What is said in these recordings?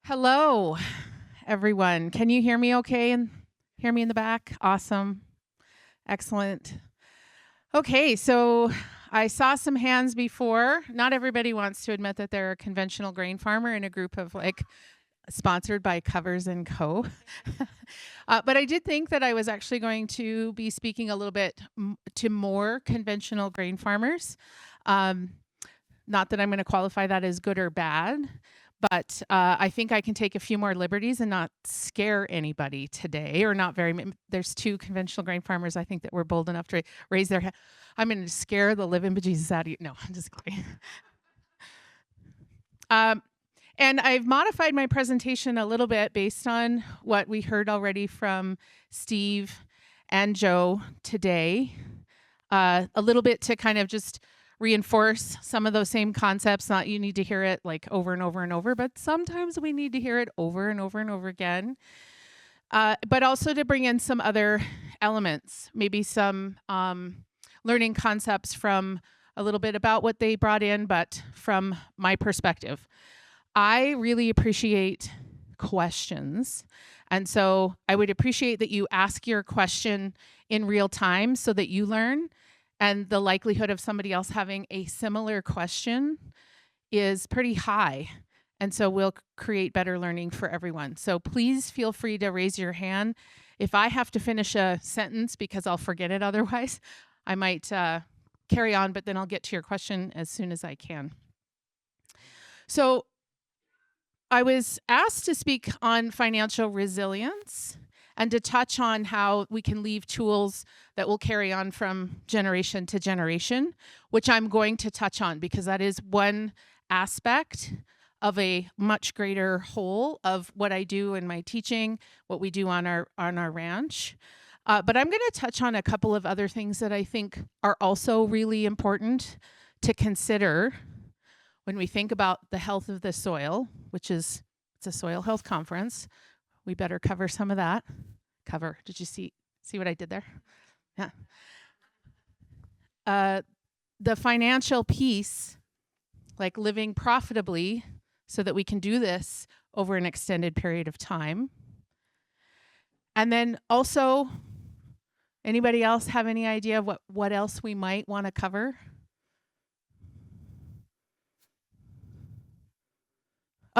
Hello, everyone. Can you hear me okay and hear me in the back? Awesome. Excellent. Okay, so I saw some hands before. Not everybody wants to admit that they're a conventional grain farmer in a group of sponsored by Covers and Co. But I did think that I was actually going to be speaking a little bit to more conventional grain farmers. Not that I'm going to qualify that as good or bad, but I think I can take a few more liberties and not scare anybody today, or not very many. There's two conventional grain farmers I think that were bold enough to raise their hand. I'm going to scare the living bejesus out of you. No, I'm just kidding. And I've modified my presentation a little bit based on what we heard already from Steve and Joe today. A little bit to kind of just reinforce some of those same concepts. Not you need to hear it like over and over and over, but sometimes we need to hear it over and over and over again. But also to bring in some other elements, maybe some learning concepts from a little bit about what they brought in, but from my perspective. I really appreciate questions. And so I would appreciate that you ask your question in real time so that you learn. And the likelihood of somebody else having a similar question is pretty high. And so we'll create better learning for everyone. So please feel free to raise your hand. If I have to finish a sentence because I'll forget it otherwise, I might carry on, but then I'll get to your question as soon as I can. So I was asked to speak on financial resilience and to touch on how we can leave tools that will carry on from generation to generation, which I'm going to touch on because that is one aspect of a much greater whole of what I do in my teaching, what we do on our ranch. But I'm going to touch on a couple of other things that I think are also really important to consider when we think about the health of the soil, which is, it's a soil health conference. We better cover some of that. Did you see what I did there? Yeah. The financial piece, like living profitably so that we can do this over an extended period of time. And then also, anybody else have any idea of what else we might want to cover?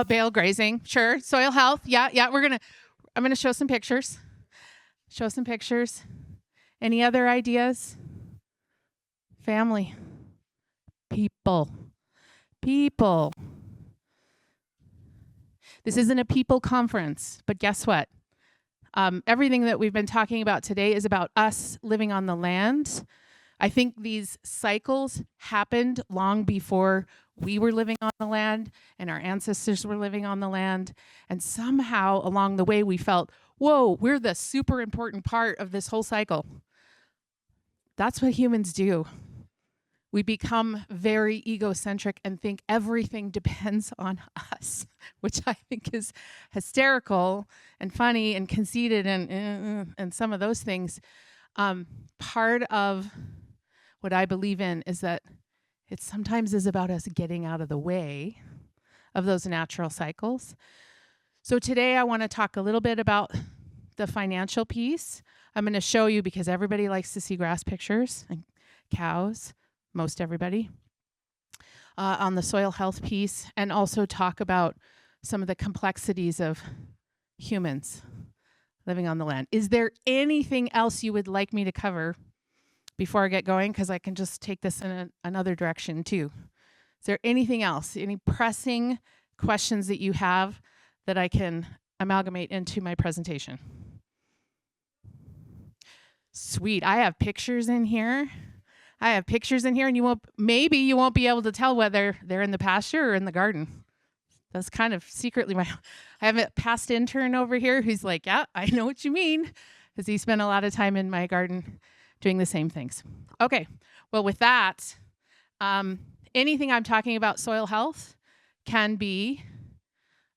Bale grazing, sure. Soil health, yeah. I'm gonna show some pictures. Any other ideas? Family. People. This isn't a people conference, but guess what? Everything that we've been talking about today is about us living on the land. I think these cycles happened long before we were living on the land and our ancestors were living on the land. And somehow along the way we felt, whoa, we're the super important part of this whole cycle. That's what humans do. We become very egocentric and think everything depends on us, which I think is hysterical and funny and conceited and some of those things. Part of what I believe in is that it sometimes is about us getting out of the way of those natural cycles. So today I want to talk a little bit about the financial piece. I'm going to show you because everybody likes to see grass pictures and cows, most everybody, on the soil health piece, and also talk about some of the complexities of humans living on the land. Is there anything else you would like me to cover before I get going? Because I can just take this in another direction too. Is there anything else? Any pressing questions that you have that I can amalgamate into my presentation? Sweet. I have pictures in here. And maybe you won't be able to tell whether they're in the pasture or in the garden. That's kind of secretly I have a past intern over here who's like, yeah, I know what you mean, because he spent a lot of time in my garden doing the same things. Okay, well, with that, anything I'm talking about soil health can be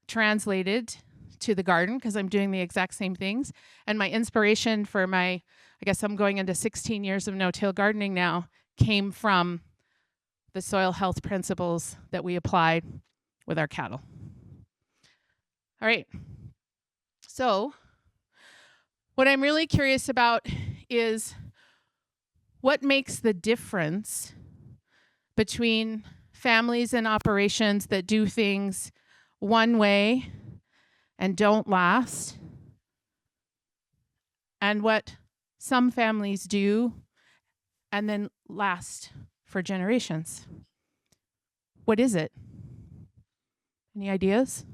translated to the garden because I'm doing the exact same things. And my inspiration for I guess I'm going into 16 years of no-till gardening now, came from the soil health principles that we applied with our cattle. All right. So, what I'm really curious about is what makes the difference between families and operations that do things one way and don't last, and what some families do and then last for generations. What is it? Any ideas?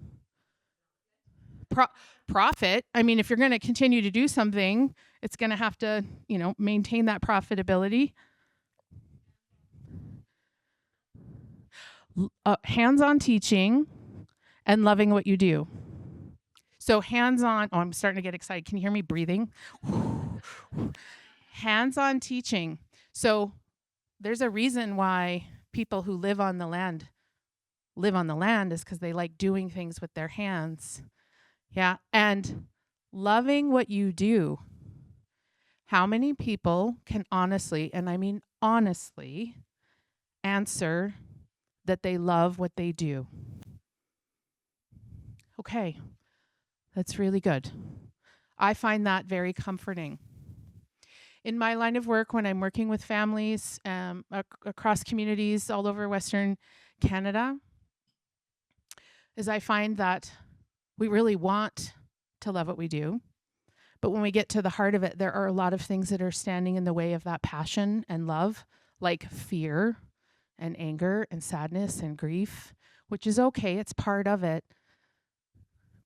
Profit. I mean, if you're going to continue to do something, it's going to have to, maintain that profitability. Hands-on teaching and loving what you do. So hands-on, I'm starting to get excited. Can you hear me breathing? Hands-on teaching. So there's a reason why people who live on the land is because they like doing things with their hands. Yeah. And loving what you do. How many people can honestly, and I mean honestly, answer that they love what they do? Okay. That's really good. I find that very comforting. In my line of work, when I'm working with families across communities all over Western Canada, is I find that we really want to love what we do. But when we get to the heart of it, there are a lot of things that are standing in the way of that passion and love, like fear and anger and sadness and grief, which is okay. It's part of it.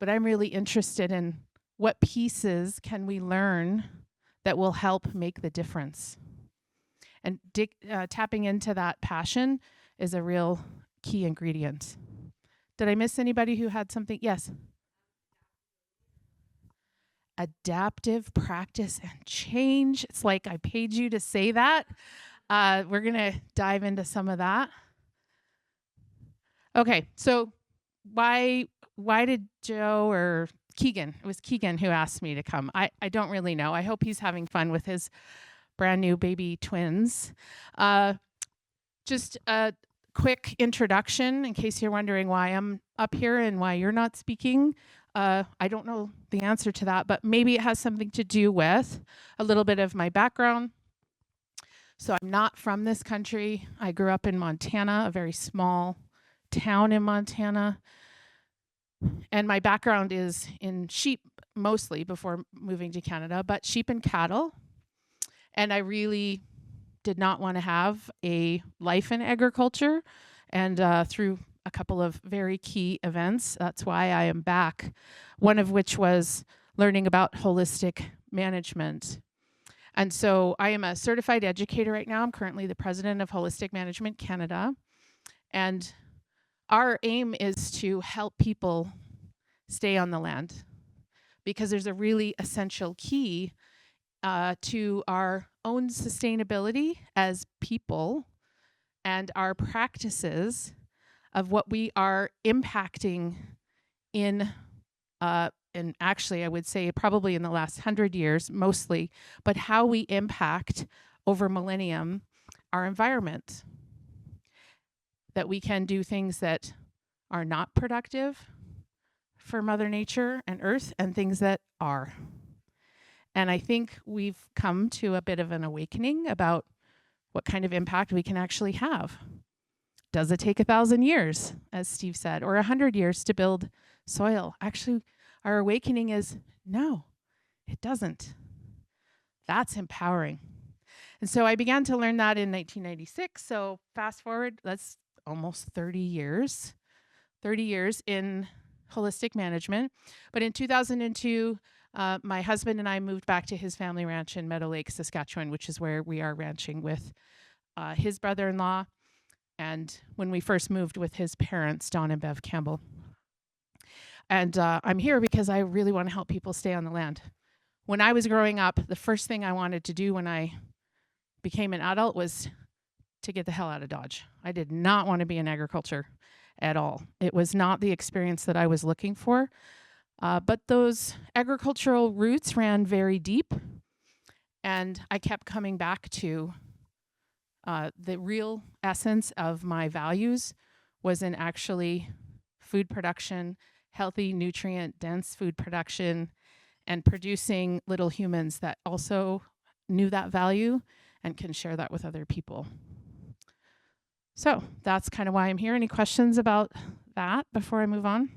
But I'm really interested in what pieces can we learn that will help make the difference. And tapping into that passion is a real key ingredient. Did I miss anybody who had something? Yes. Adaptive practice and change. It's like I paid you to say that. We're going to dive into some of that. Okay, so why did Joe or Keegan? It was Keegan who asked me to come. I don't really know. I hope he's having fun with his brand new baby twins. Just a quick introduction in case you're wondering why I'm up here and why you're not speaking. I don't know the answer to that, but maybe it has something to do with a little bit of my background. So I'm not from this country. I grew up in Montana, a very small town in Montana. And my background is in sheep mostly before moving to Canada, but sheep and cattle. And I really did not want to have a life in agriculture. And through a couple of very key events, that's why I am back. One of which was learning about holistic management. And so I am a certified educator right now. I'm currently the president of Holistic Management Canada. And our aim is to help people stay on the land because there's a really essential key to our own sustainability as people and our practices of what we are impacting in, and actually I would say probably in the last 100 years mostly, but how we impact over millennium our environment. That we can do things that are not productive for Mother Nature and Earth and things that are. And I think we've come to a bit of an awakening about what kind of impact we can actually have. Does it take 1,000 years, as Steve said, or 100 years to build soil? Actually, our awakening is no, it doesn't. That's empowering. And so I began to learn that in 1996. So fast forward, that's almost 30 years in holistic management. But in 2002, my husband and I moved back to his family ranch in Meadow Lake, Saskatchewan, which is where we are ranching with his brother-in-law. And when we first moved with his parents, Don and Bev Campbell. And I'm here because I really want to help people stay on the land. When I was growing up, the first thing I wanted to do when I became an adult was to get the hell out of Dodge. I did not want to be in agriculture at all. It was not the experience that I was looking for. But those agricultural roots ran very deep. And I kept coming back to the real essence of my values was in actually food production healthy, nutrient-dense food production and producing little humans that also knew that value and can share that with other people. So that's kind of why I'm here. Any questions about that before I move on?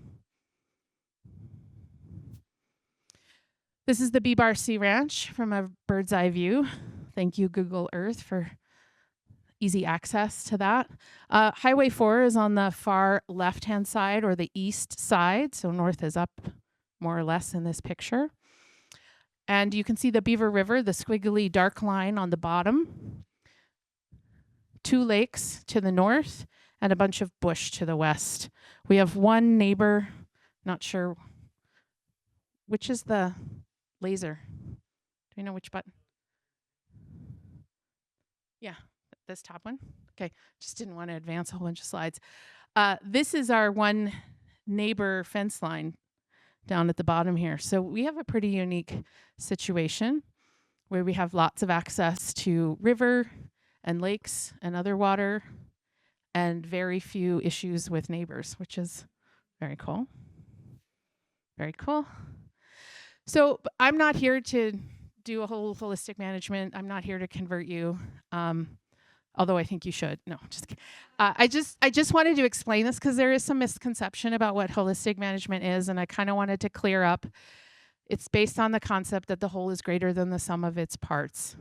This is the B-Bar Sea Ranch from a bird's eye view. Thank you, Google Earth, for easy access to that. Highway 4 is on the far left-hand side or the east side. So north is up more or less in this picture. And you can see the Beaver River, the squiggly dark line on the bottom. 2 lakes to the north and a bunch of bush to the west. We have one neighbor, not sure which is the laser. Do we know which button? Yeah, this top one. Okay, just didn't want to advance a whole bunch of slides. This is our one neighbor fence line down at the bottom here. So we have a pretty unique situation where we have lots of access to river and lakes and other water and very few issues with neighbors, which is very cool. Very cool. So I'm not here to do a whole holistic management. I'm not here to convert you, although I think you should. No, just kidding. I just wanted to explain this because there is some misconception about what holistic management is, and I kind of wanted to clear up. It's based on the concept that the whole is greater than the sum of its parts,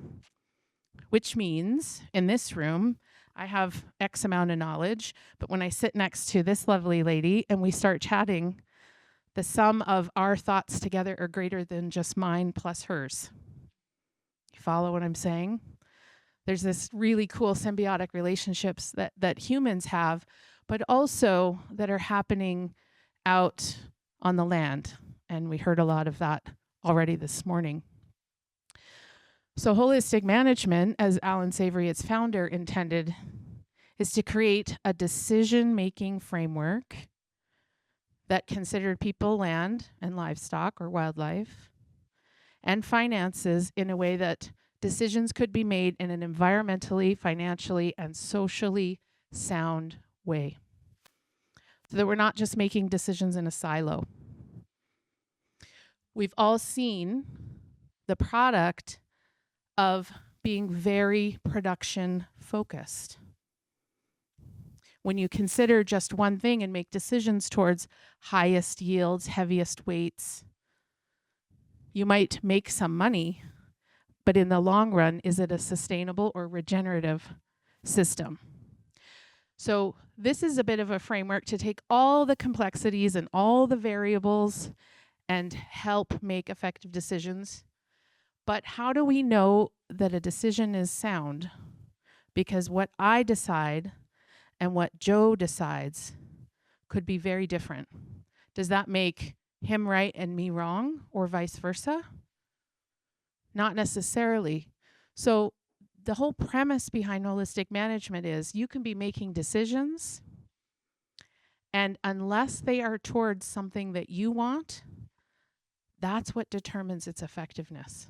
which means in this room, I have X amount of knowledge, but when I sit next to this lovely lady and we start chatting, the sum of our thoughts together are greater than just mine plus hers. You follow what I'm saying? There's this really cool symbiotic relationships that humans have, but also that are happening out on the land. And we heard a lot of that already this morning. So holistic management, as Alan Savory, its founder, intended, is to create a decision-making framework that considered people, land, and livestock or wildlife, and finances in a way that decisions could be made in an environmentally, financially, and socially sound way. So that we're not just making decisions in a silo. We've all seen the product of being very production focused. When you consider just one thing and make decisions towards highest yields, heaviest weights, you might make some money, but in the long run, is it a sustainable or regenerative system? So this is a bit of a framework to take all the complexities and all the variables and help make effective decisions. But how do we know that a decision is sound? Because what I decide and what Joe decides could be very different. Does that make him right and me wrong, or vice versa? Not necessarily. So the whole premise behind holistic management is you can be making decisions, and unless they are towards something that you want, that's what determines its effectiveness.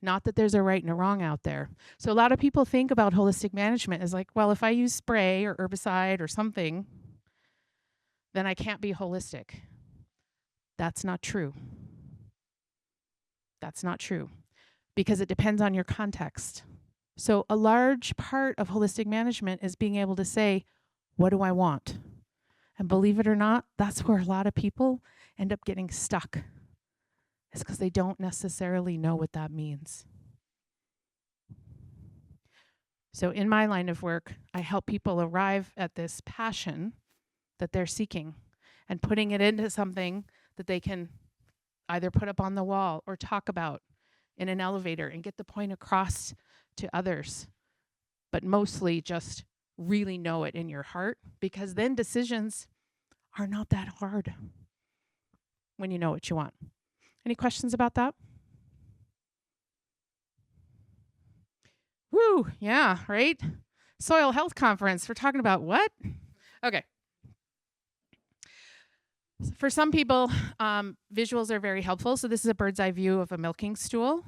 Not that there's a right and a wrong out there. So a lot of people think about holistic management as like, well, if I use spray or herbicide or something, then I can't be holistic. That's not true. That's not true, because it depends on your context. So a large part of holistic management is being able to say, what do I want? And believe it or not, that's where a lot of people end up getting stuck. It's because they don't necessarily know what that means. So in my line of work, I help people arrive at this passion that they're seeking and putting it into something that they can either put up on the wall or talk about in an elevator and get the point across to others. But mostly just really know it in your heart, because then decisions are not that hard when you know what you want. Any questions about that? Woo, yeah, right? Soil health conference. We're talking about what? Okay. For some people, visuals are very helpful. So this is a bird's eye view of a milking stool.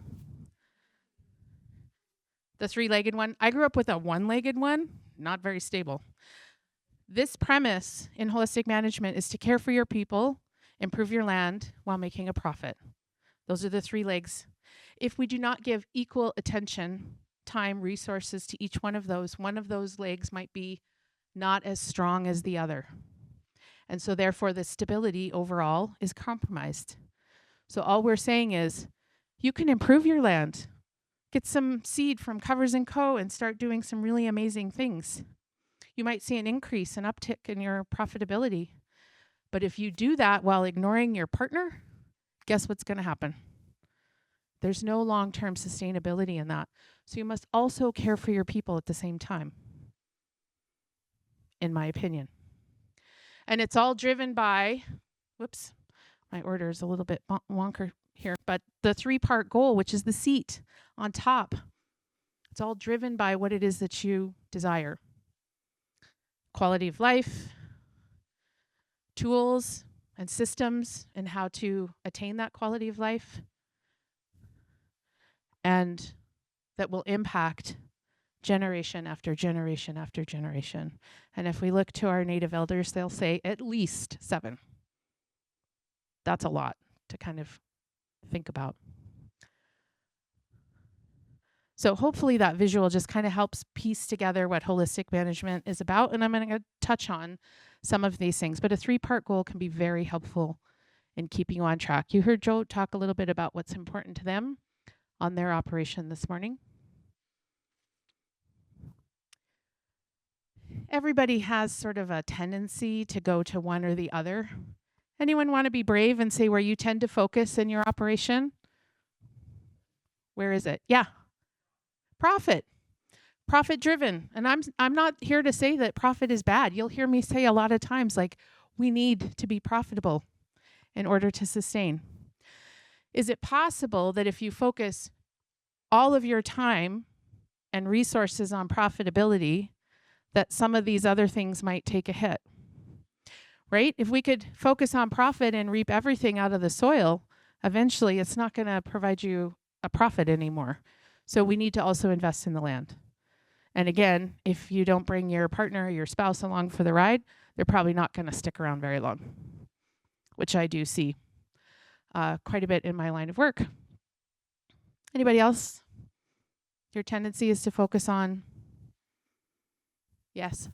The 3-legged one. I grew up with a 1-legged one, not very stable. This premise in holistic management is to care for your people, improve your land while making a profit. Those are the three legs. If we do not give equal attention, time, resources to each one of those legs might be not as strong as the other. And so therefore the stability overall is compromised. So all we're saying is you can improve your land. Get some seed from Covers & Co. and start doing some really amazing things. You might see an increase, an uptick in your profitability. But if you do that while ignoring your partner, guess what's going to happen? There's no long-term sustainability in that. So you must also care for your people at the same time, in my opinion. And it's all driven by, whoops, my order is a little bit wonker here, but the three-part goal, which is the seat on top. It's all driven by what it is that you desire. Quality of life, tools and systems, and how to attain that quality of life. And that will impact generation after generation after generation. And if we look to our native elders, they'll say at least 7. That's a lot to kind of think about. So hopefully that visual just kind of helps piece together what holistic management is about. And I'm going to touch on some of these things. But a 3-part goal can be very helpful in keeping you on track. You heard Joe talk a little bit about what's important to them on their operation this morning. Everybody has sort of a tendency to go to one or the other. Anyone want to be brave and say where you tend to focus in your operation? Where is it? Yeah. Profit driven. And I'm not here to say that profit is bad. You'll hear me say a lot of times, like, we need to be profitable in order to sustain. Is it possible that if you focus all of your time and resources on profitability, that some of these other things might take a hit? Right? If we could focus on profit and reap everything out of the soil, eventually it's not going to provide you a profit anymore. So we need to also invest in the land. And again, if you don't bring your partner or your spouse along for the ride, they're probably not going to stick around very long, which I do see quite a bit in my line of work. Anybody else? Your tendency is to focus on? Yes.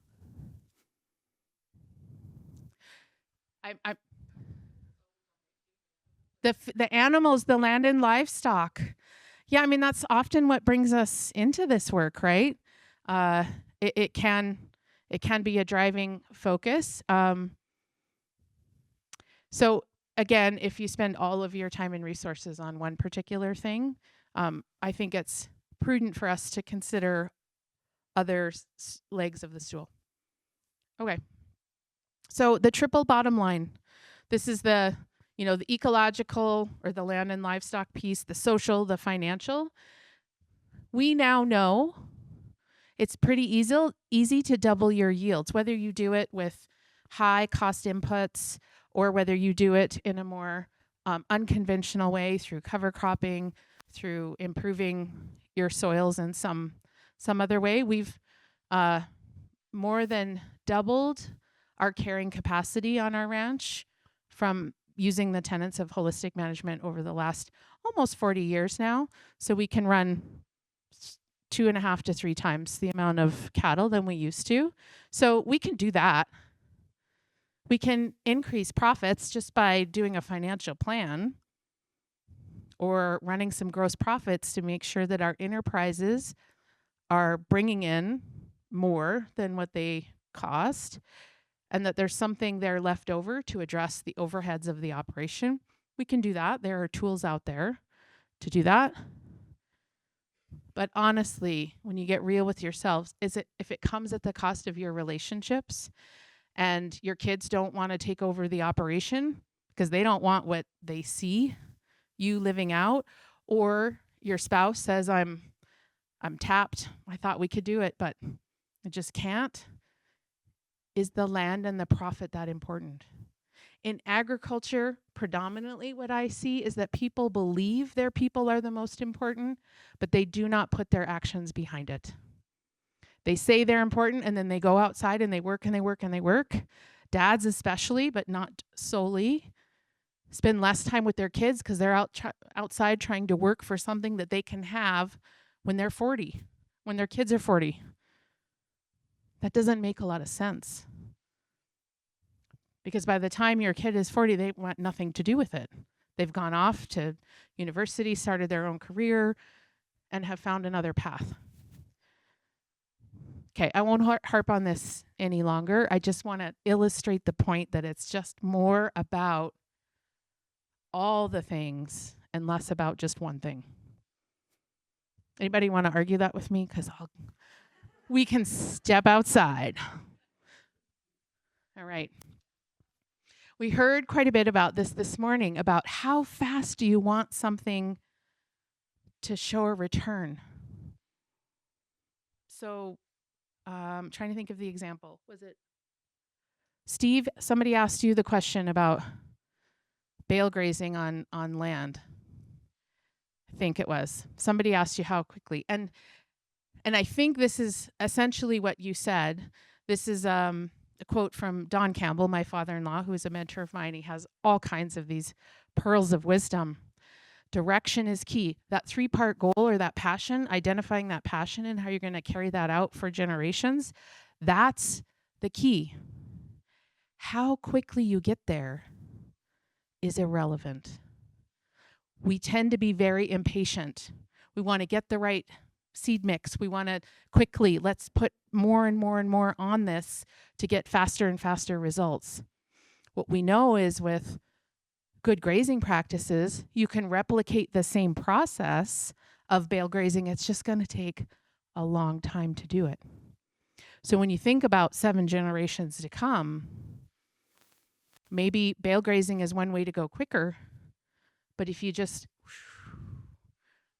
The animals, the land and livestock. Yeah, I mean, that's often what brings us into this work, right? It can be a driving focus. So again, if you spend all of your time and resources on one particular thing, I think it's prudent for us to consider other legs of the stool. Okay. So the triple bottom line. This is the ecological or the land and livestock piece, the social, the financial. We now know it's pretty easy to double your yields, whether you do it with high cost inputs or whether you do it in a more unconventional way through cover cropping, through improving your soils in some other way. We've more than doubled our carrying capacity on our ranch from using the tenets of holistic management over the last almost 40 years now. So we can run 2.5 to 3 times the amount of cattle than we used to. So we can do that. We can increase profits just by doing a financial plan or running some gross profits to make sure that our enterprises are bringing in more than what they cost, and that there's something there left over to address the overheads of the operation. We can do that. There are tools out there to do that. But honestly, when you get real with yourselves, if it comes at the cost of your relationships and your kids don't want to take over the operation because they don't want what they see you living out, or your spouse says, I'm tapped, I thought we could do it, but I just can't. Is the land and the profit that important? In agriculture, predominantly what I see is that people believe their people are the most important, but they do not put their actions behind it. They say they're important, and then they go outside and they work and they work and they work. Dads especially, but not solely, spend less time with their kids because they're outside trying to work for something that they can have when they're 40, when their kids are 40. That doesn't make a lot of sense. Because by the time your kid is 40, they want nothing to do with it. They've gone off to university, started their own career, and have found another path. Okay, I won't harp on this any longer. I just want to illustrate the point that it's just more about all the things and less about just one thing. Anybody want to argue that with me? Because we can step outside. All right. We heard quite a bit about this morning, about how fast do you want something to show a return. So I'm trying to think of the example. Was it Steve? Somebody asked you the question about bale grazing on land. I think it was. Somebody asked you how quickly. And I think this is essentially what you said. This is a quote from Don Campbell, my father-in-law, who is a mentor of mine. He has all kinds of these pearls of wisdom. Direction is key. That 3-part goal, or that passion, identifying that passion and how you're going to carry that out for generations, that's the key. How quickly you get there is irrelevant. We tend to be very impatient. We want to get the right seed mix. We want to quickly, let's put more and more and more on this to get faster and faster results. What we know is with good grazing practices, you can replicate the same process of bale grazing. It's just going to take a long time to do it. So when you think about 7 generations to come, maybe bale grazing is one way to go quicker, but if you just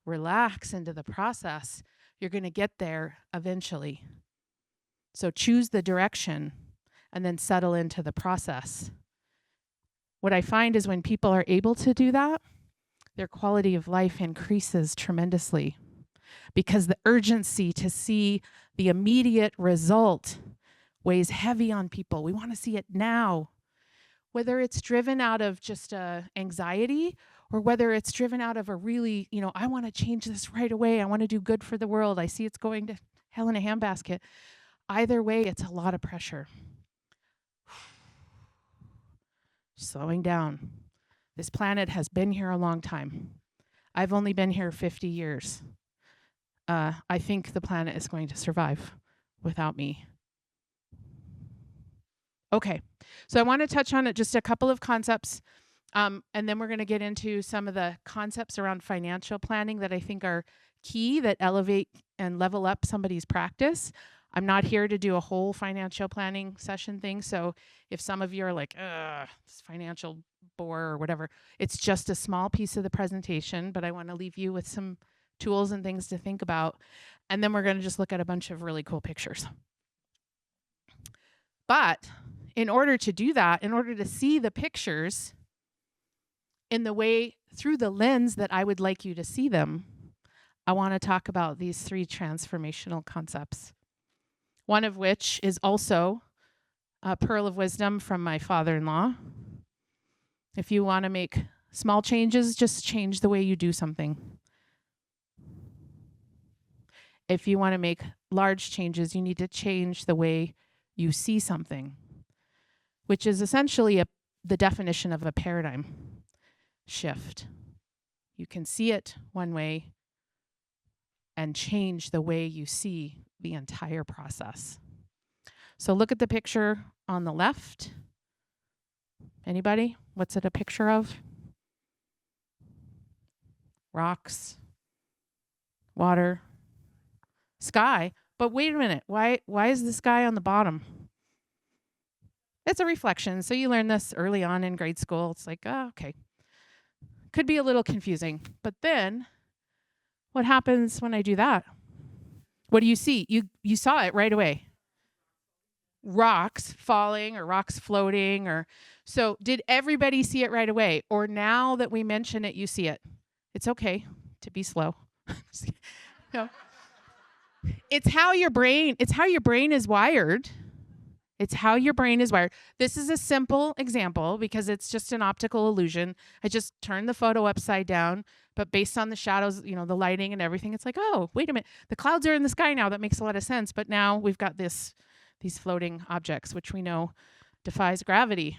relax into the process, you're going to get there eventually. So choose the direction and then settle into the process. What I find is when people are able to do that, their quality of life increases tremendously, because the urgency to see the immediate result weighs heavy on people. We want to see it now, whether it's driven out of just anxiety or whether it's driven out of a really, I want to change this right away. I want to do good for the world. I see it's going to hell in a handbasket. Either way, it's a lot of pressure. Slowing down. This planet has been here a long time. I've only been here 50 years. I think the planet is going to survive without me. Okay, so I want to touch on just a couple of concepts, and then we're going to get into some of the concepts around financial planning that I think are key, that elevate and level up somebody's practice. I'm not here to do a whole financial planning session thing, so if some of you are like, this financial bore or whatever, it's just a small piece of the presentation, but I want to leave you with some tools and things to think about, and then we're going to just look at a bunch of really cool pictures. But in order to do that, in order to see the pictures in the way, through the lens that I would like you to see them, I want to talk about these 3 transformational concepts. One of which is also a pearl of wisdom from my father-in-law. If you want to make small changes, just change the way you do something. If you want to make large changes, you need to change the way you see something, which is essentially the definition of a paradigm shift. You can see it one way and change the way you see the entire process. So look at the picture on the left. Anybody? What's it a picture of? Rocks, water, sky. But wait a minute, why is the sky on the bottom? It's a reflection. So you learn this early on in grade school. It's like, oh, okay. Could be a little confusing. But then what happens when I do that? What do you see? You saw it right away. Rocks falling or rocks floating. So did everybody see it right away? Or now that we mention it, you see it? It's okay to be slow. No. It's how your brain is wired. It's how your brain is wired. This is a simple example because it's just an optical illusion. I just turned the photo upside down, but based on the shadows, the lighting and everything, it's like, oh, wait a minute. The clouds are in the sky now. That makes a lot of sense. But now we've got these floating objects, which we know defies gravity.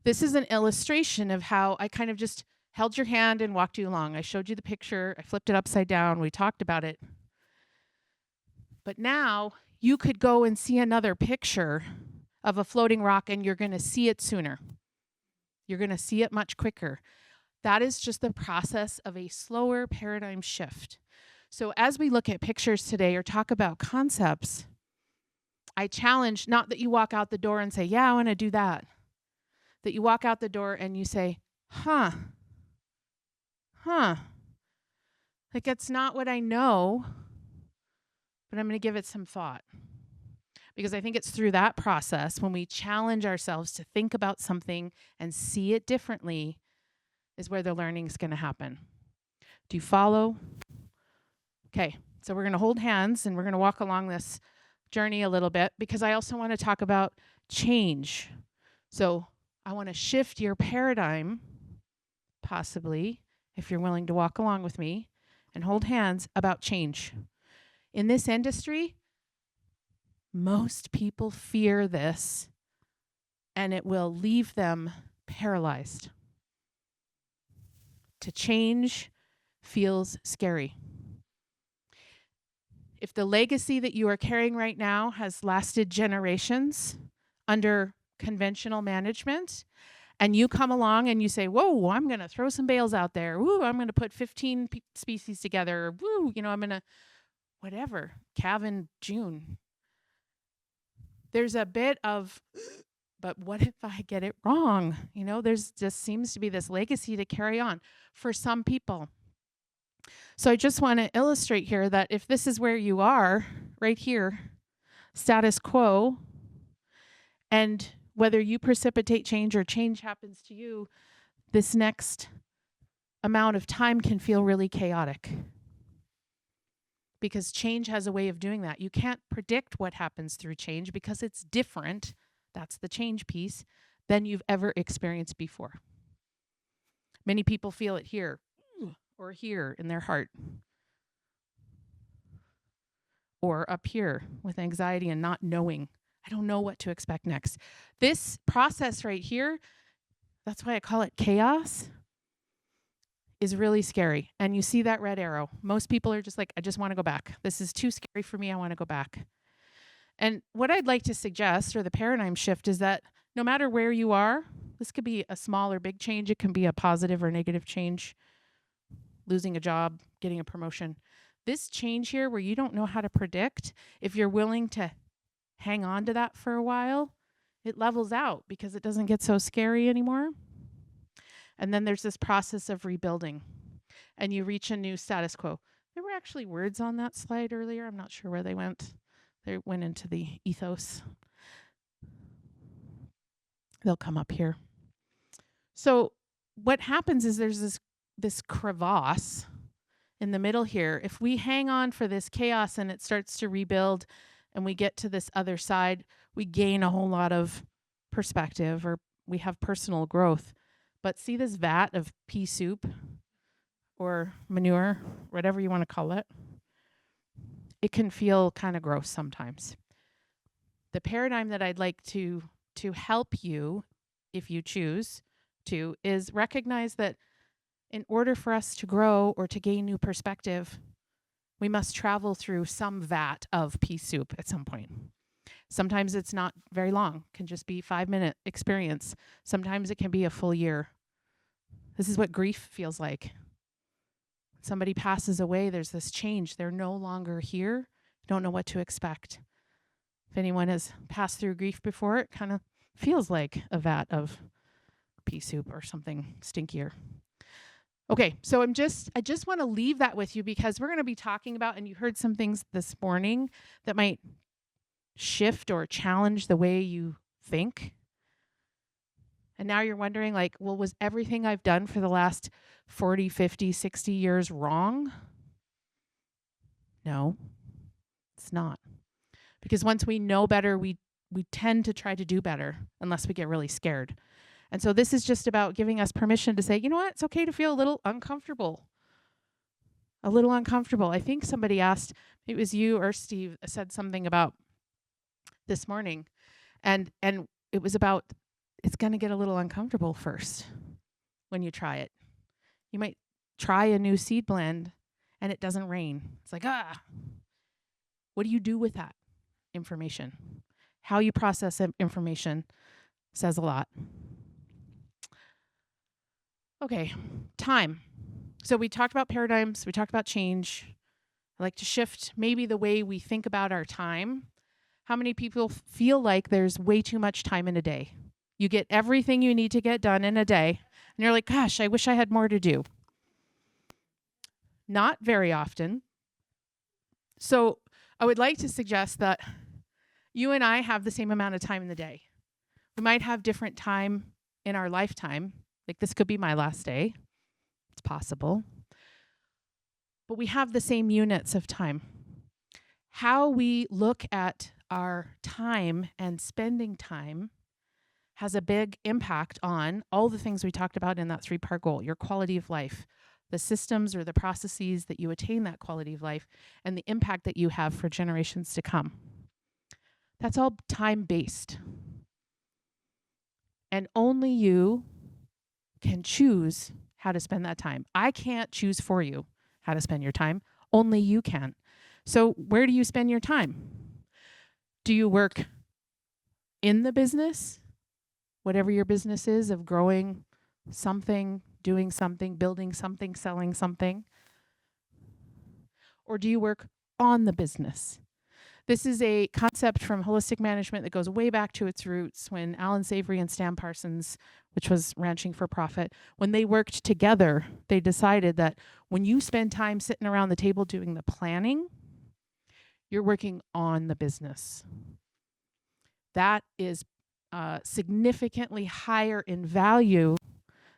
This is an illustration of how I kind of just held your hand and walked you along. I showed you the picture. I flipped it upside down. We talked about it. But now you could go and see another picture of a floating rock and you're going to see it sooner. You're going to see it much quicker. That is just the process of a slower paradigm shift. So as we look at pictures today or talk about concepts, I challenge not that you walk out the door and say, yeah, I want to do that. That you walk out the door and you say, huh. Like, it's not what I know, but I'm going to give it some thought. Because I think it's through that process when we challenge ourselves to think about something and see it differently is where the learning is going to happen. Do you follow? Okay, so we're going to hold hands and we're going to walk along this journey a little bit because I also want to talk about change. So I want to shift your paradigm, possibly, if you're willing to walk along with me and hold hands about change. In this industry, most people fear this, and it will leave them paralyzed. To change feels scary. If the legacy that you are carrying right now has lasted generations under conventional management, and you come along and you say, whoa, I'm going to throw some bales out there. Woo, I'm going to put 15 species together. Woo, I'm going to, whatever, calve in June. There's a bit of, but what if I get it wrong? There's just seems to be this legacy to carry on for some people. So I just want to illustrate here that if this is where you are, right here, status quo, and whether you precipitate change or change happens to you, this next amount of time can feel really chaotic. Because change has a way of doing that. You can't predict what happens through change because it's different, that's the change piece, than you've ever experienced before. Many people feel it here or here in their heart or up here with anxiety and not knowing. I don't know what to expect next. This process right here, that's why I call it chaos, is really scary. And you see that red arrow. Most people are just like, I just want to go back. This is too scary for me. I want to go back. And what I'd like to suggest, or the paradigm shift, is that no matter where you are, this could be a small or big change. It can be a positive or negative change, losing a job, getting a promotion. This change here where you don't know how to predict, if you're willing to hang on to that for a while, it levels out because it doesn't get so scary anymore. And then there's this process of rebuilding, and you reach a new status quo. There were actually words on that slide earlier. I'm not sure where they went. They went into the ethos. They'll come up here. So what happens is there's this crevasse in the middle here. If we hang on for this chaos and it starts to rebuild and we get to this other side, we gain a whole lot of perspective, or we have personal growth. But see this vat of pea soup or manure, whatever you want to call it, it can feel kind of gross sometimes. The paradigm that I'd like to help you, if you choose to, is recognize that in order for us to grow or to gain new perspective, we must travel through some vat of pea soup at some point. Sometimes it's not very long, it can just be 5-minute experience. Sometimes it can be a full year. This is what grief feels like. Somebody passes away, there's this change. They're no longer here. You don't know what to expect. If anyone has passed through grief before, it kind of feels like a vat of pea soup or something stinkier. Okay, so I just want to leave that with you because we're going to be talking about, and you heard some things this morning that might shift or challenge the way you think. And now you're wondering, like, well, was everything I've done for the last 40, 50, 60 years wrong? No, it's not. Because once we know better, we tend to try to do better unless we get really scared. And so this is just about giving us permission to say, you know what, it's okay to feel a little uncomfortable. A little uncomfortable. I think somebody asked, it was you or Steve said something about this morning, and it was about it's going to get a little uncomfortable first when you try it. You might try a new seed blend and it doesn't rain. It's like, what do you do with that information? How you process information says a lot. Okay, time. So we talked about paradigms, we talked about change. I like to shift maybe the way we think about our time. How many people feel like there's way too much time in a day? You get everything you need to get done in a day, and you're like, gosh, I wish I had more to do. Not very often. So I would like to suggest that you and I have the same amount of time in the day. We might have different time in our lifetime. Like this could be my last day. It's possible. But we have the same units of time. How we look at our time and spending time has a big impact on all the things we talked about in that 3-part goal, your quality of life, the systems or the processes that you attain that quality of life, and the impact that you have for generations to come. That's all time-based. And only you can choose how to spend that time. I can't choose for you how to spend your time. Only you can. So where do you spend your time? Do you work in the business? Whatever your business is, of growing something, doing something, building something, selling something? Or do you work on the business? This is a concept from holistic management that goes way back to its roots when Alan Savory and Stan Parsons, which was Ranching for Profit, when they worked together, they decided that when you spend time sitting around the table doing the planning, you're working on the business. That is significantly higher in value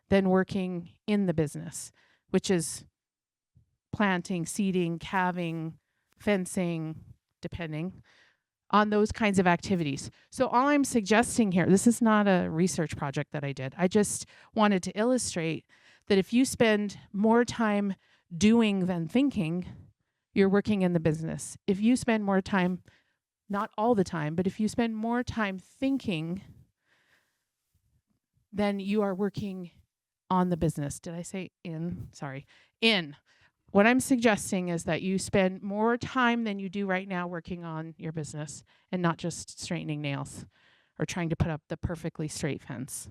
than working in the business, which is planting, seeding, calving, fencing, depending on those kinds of activities. So all I'm suggesting here, this is not a research project that I did. I just wanted to illustrate that if you spend more time doing than thinking, you're working in the business. If you spend more time, not all the time, but if you spend more time thinking, then you are working on the business. Did I say in? Sorry. In. What I'm suggesting is that you spend more time than you do right now working on your business and not just straightening nails or trying to put up the perfectly straight fence.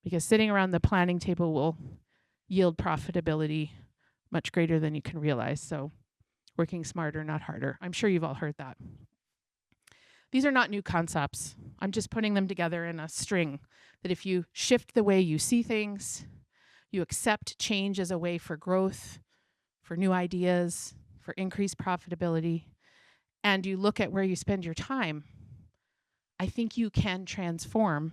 Because sitting around the planning table will yield profitability much greater than you can realize. So working smarter, not harder. I'm sure you've all heard that. These are not new concepts. I'm just putting them together in a string that if you shift the way you see things, you accept change as a way for growth, for new ideas, for increased profitability, and you look at where you spend your time, I think you can transform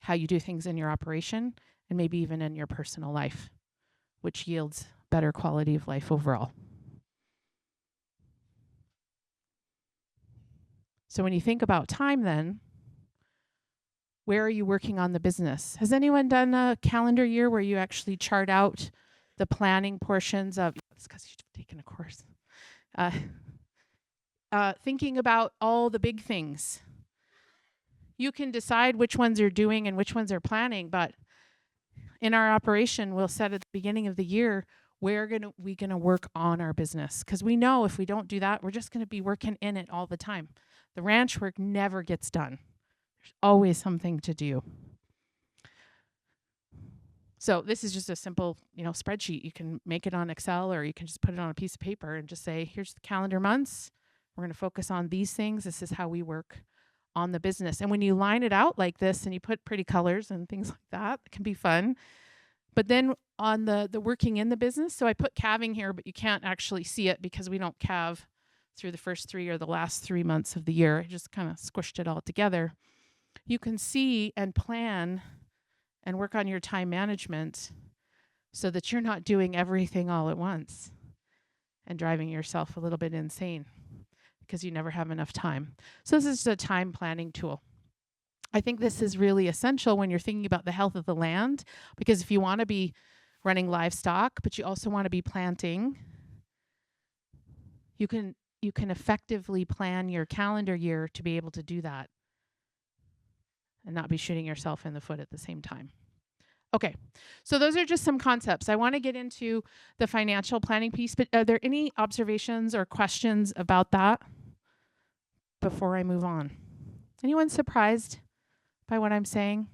how you do things in your operation and maybe even in your personal life, which yields better quality of life overall. So when you think about time then, where are you working on the business? Has anyone done a calendar year where you actually chart out the planning portions of, it's because you've taken a course, thinking about all the big things? You can decide which ones are doing and which ones are planning, but in our operation, we'll set at the beginning of the year, we're going to work on our business, because we know if we don't do that, we're just going to be working in it all the time. The ranch work never gets done. There's always something to do. So this is just a simple, spreadsheet. You can make it on Excel, or you can just put it on a piece of paper and just say, here's the calendar months. We're going to focus on these things. This is how we work on the business. And when you line it out like this and you put pretty colors and things like that, it can be fun. But then on the working in the business, so I put calving here, but you can't actually see it because we don't calve through the first 3 or the last 3 months of the year. I just kind of squished it all together. You can see and plan and work on your time management so that you're not doing everything all at once. and driving yourself a little bit insane because you never have enough time. So this is a time planning tool. I think this is really essential when you're thinking about the health of the land, because if you want to be running livestock, but you also want to be planting, you can effectively plan your calendar year to be able to do that and not be shooting yourself in the foot at the same time. Okay, so those are just some concepts. I want to get into the financial planning piece, but are there any observations or questions about that before I move on? Anyone surprised by what I'm saying?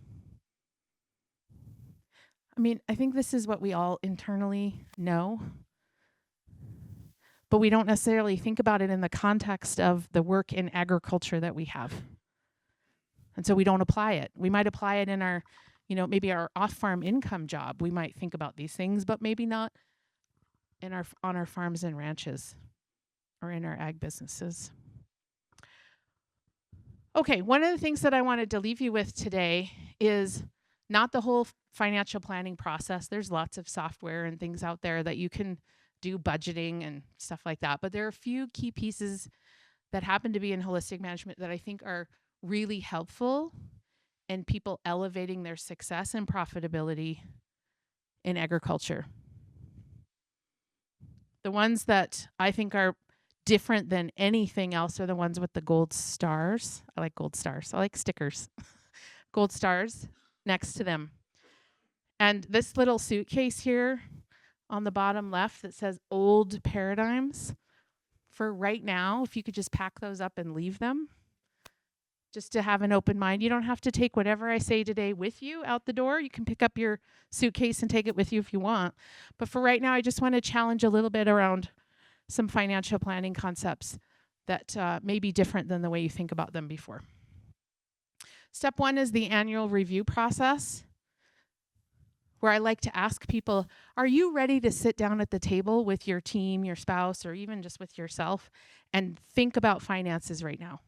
I mean, I think this is what we all internally know, but we don't necessarily think about it in the context of the work in agriculture that we have. And so we don't apply it. We might apply it in our, maybe our off-farm income job. We might think about these things, but maybe not on our farms and ranches or in our ag businesses. Okay, one of the things that I wanted to leave you with today is not the whole financial planning process. There's lots of software and things out there that you can do budgeting and stuff like that. But there are a few key pieces that happen to be in holistic management that I think are really helpful in people elevating their success and profitability in agriculture. The ones that I think are different than anything else are the ones with the gold stars. I like gold stars. I like stickers. Gold stars next to them. And this little suitcase here on the bottom left that says old paradigms, for right now, if you could just pack those up and leave them, just to have an open mind. You don't have to take whatever I say today with you out the door. You can pick up your suitcase and take it with you if you want. But for right now, I just want to challenge a little bit around some financial planning concepts that may be different than the way you think about them before. Step one is the annual review process, where I like to ask people, are you ready to sit down at the table with your team, your spouse, or even just with yourself and think about finances right now?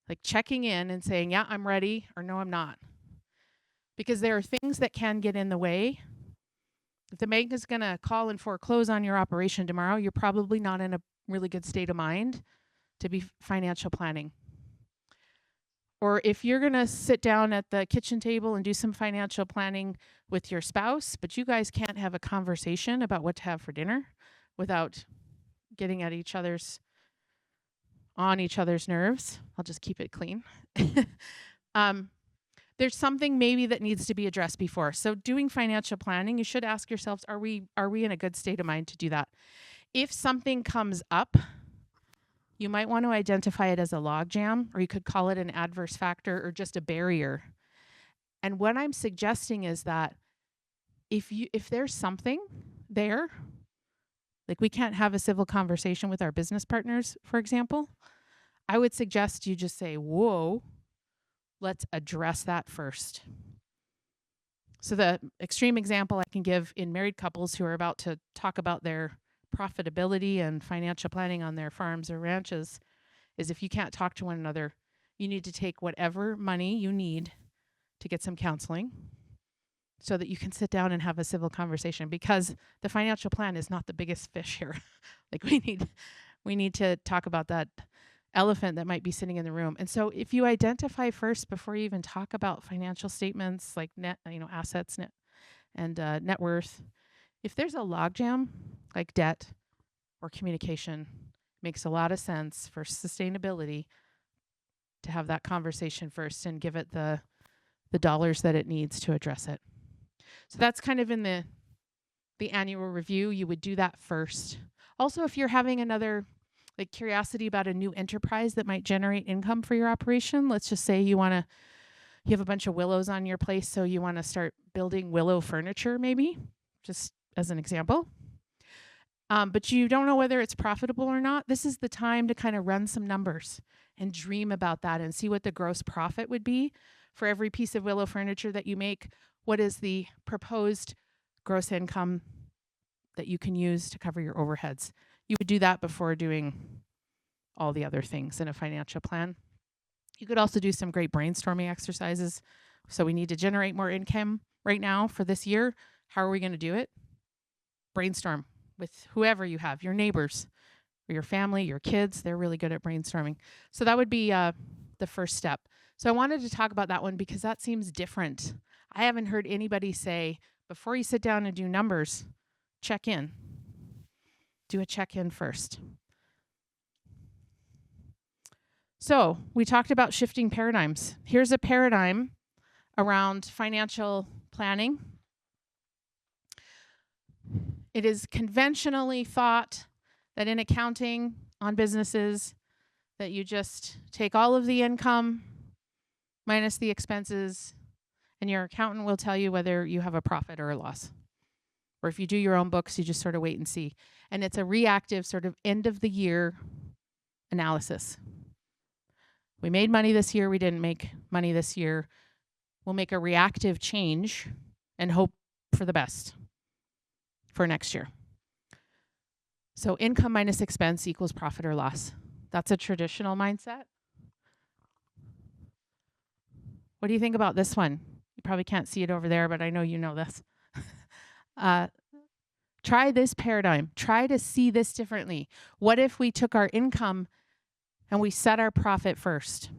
Like checking in and saying, yeah, I'm ready, or no, I'm not. Because there are things that can get in the way. If the bank is going to call and foreclose on your operation tomorrow, you're probably not in a really good state of mind to be financial planning. Or if you're going to sit down at the kitchen table and do some financial planning with your spouse, but you guys can't have a conversation about what to have for dinner without getting at on each other's nerves. I'll just keep it clean. There's something maybe that needs to be addressed before. So doing financial planning, you should ask yourselves, are we in a good state of mind to do that? If something comes up, you might want to identify it as a logjam, or you could call it an adverse factor or just a barrier. And what I'm suggesting is that if there's something there, like we can't have a civil conversation with our business partners, for example, I would suggest you just say, whoa, let's address that first. So the extreme example I can give in married couples who are about to talk about their profitability and financial planning on their farms or ranches is, if you can't talk to one another, you need to take whatever money you need to get some counseling so that you can sit down and have a civil conversation, because the financial plan is not the biggest fish here. Like we need to talk about that elephant that might be sitting in the room. And so if you identify first before you even talk about financial statements like assets, net worth, if there's a logjam like debt or communication, makes a lot of sense for sustainability to have that conversation first and give it the dollars that it needs to address it. So that's kind of in the annual review. You would do that first. Also, if you're having another curiosity about a new enterprise that might generate income for your operation, let's just say you have a bunch of willows on your place, so you want to start building willow furniture, maybe, just as an example. But you don't know whether it's profitable or not. This is the time to kind of run some numbers and dream about that and see what the gross profit would be for every piece of willow furniture that you make. What is the proposed gross income that you can use to cover your overheads? You would do that before doing all the other things in a financial plan. You could also do some great brainstorming exercises. So we need to generate more income right now for this year. How are we going to do it? Brainstorm. with whoever you have, your neighbors or your family, your kids. They're really good at brainstorming. So that would be the first step. So I wanted to talk about that one because that seems different. I haven't heard anybody say, before you sit down and do numbers, check in. Do a check-in first. So we talked about shifting paradigms. Here's a paradigm around financial planning. It is conventionally thought that in accounting on businesses that you just take all of the income minus the expenses, and your accountant will tell you whether you have a profit or a loss. Or if you do your own books, you just sort of wait and see. And it's a reactive sort of end of the year analysis. We made money this year, we didn't make money this year. We'll make a reactive change and hope for the best for next year. So income minus expense equals profit or loss. That's a traditional mindset. What do you think about this one? You probably can't see it over there, but I know you know this. Try this paradigm. Try to see this differently. What if we took our income and we set our profit first?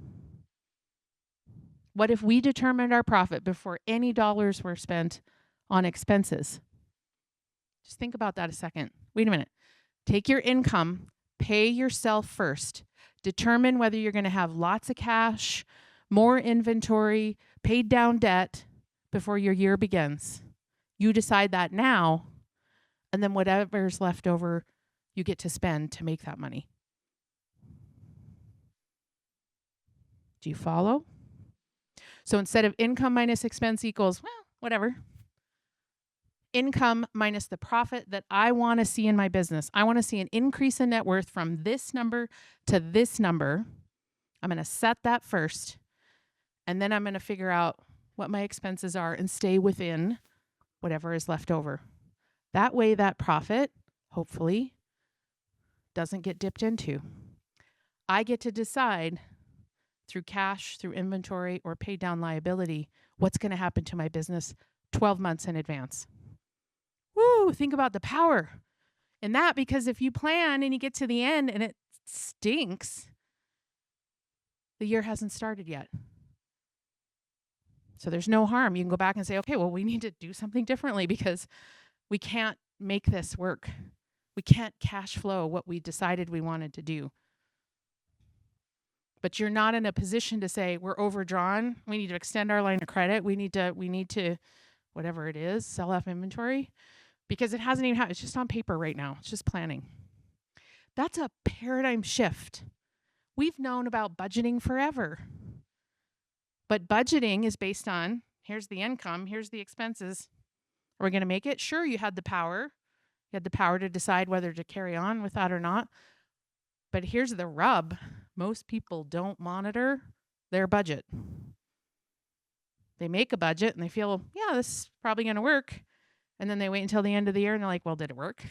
What if we determined our profit before any dollars were spent on expenses? Just think about that a second. Wait a minute. Take your income, pay yourself first. Determine whether you're going to have lots of cash, more inventory, paid down debt before your year begins. You decide that now, and then whatever's left over, you get to spend to make that money. Do you follow? So instead of income minus expense equals, well, whatever. Income minus the profit that I want to see in my business. I want to see an increase in net worth from this number to this number. I'm going to set that first. And then I'm going to figure out what my expenses are and stay within whatever is left over. That way, that profit, hopefully, doesn't get dipped into. I get to decide through cash, through inventory, or pay down liability, what's going to happen to my business 12 months in advance. Woo, think about the power in that, because if you plan and you get to the end and it stinks, the year hasn't started yet. So there's no harm. You can go back and say, okay, well, we need to do something differently because we can't make this work. We can't cash flow what we decided we wanted to do. But you're not in a position to say, we're overdrawn. We need to extend our line of credit. We need to, whatever it is, sell off inventory, because it hasn't even happened. It's just on paper right now. It's just planning. That's a paradigm shift. We've known about budgeting forever. But budgeting is based on, here's the income, here's the expenses. Are we going to make it? Sure, you had the power. You had the power to decide whether to carry on with that or not. But here's the rub. Most people don't monitor their budget. They make a budget and they feel, yeah, this is probably going to work. And then they wait until the end of the year and they're like, well, did it work?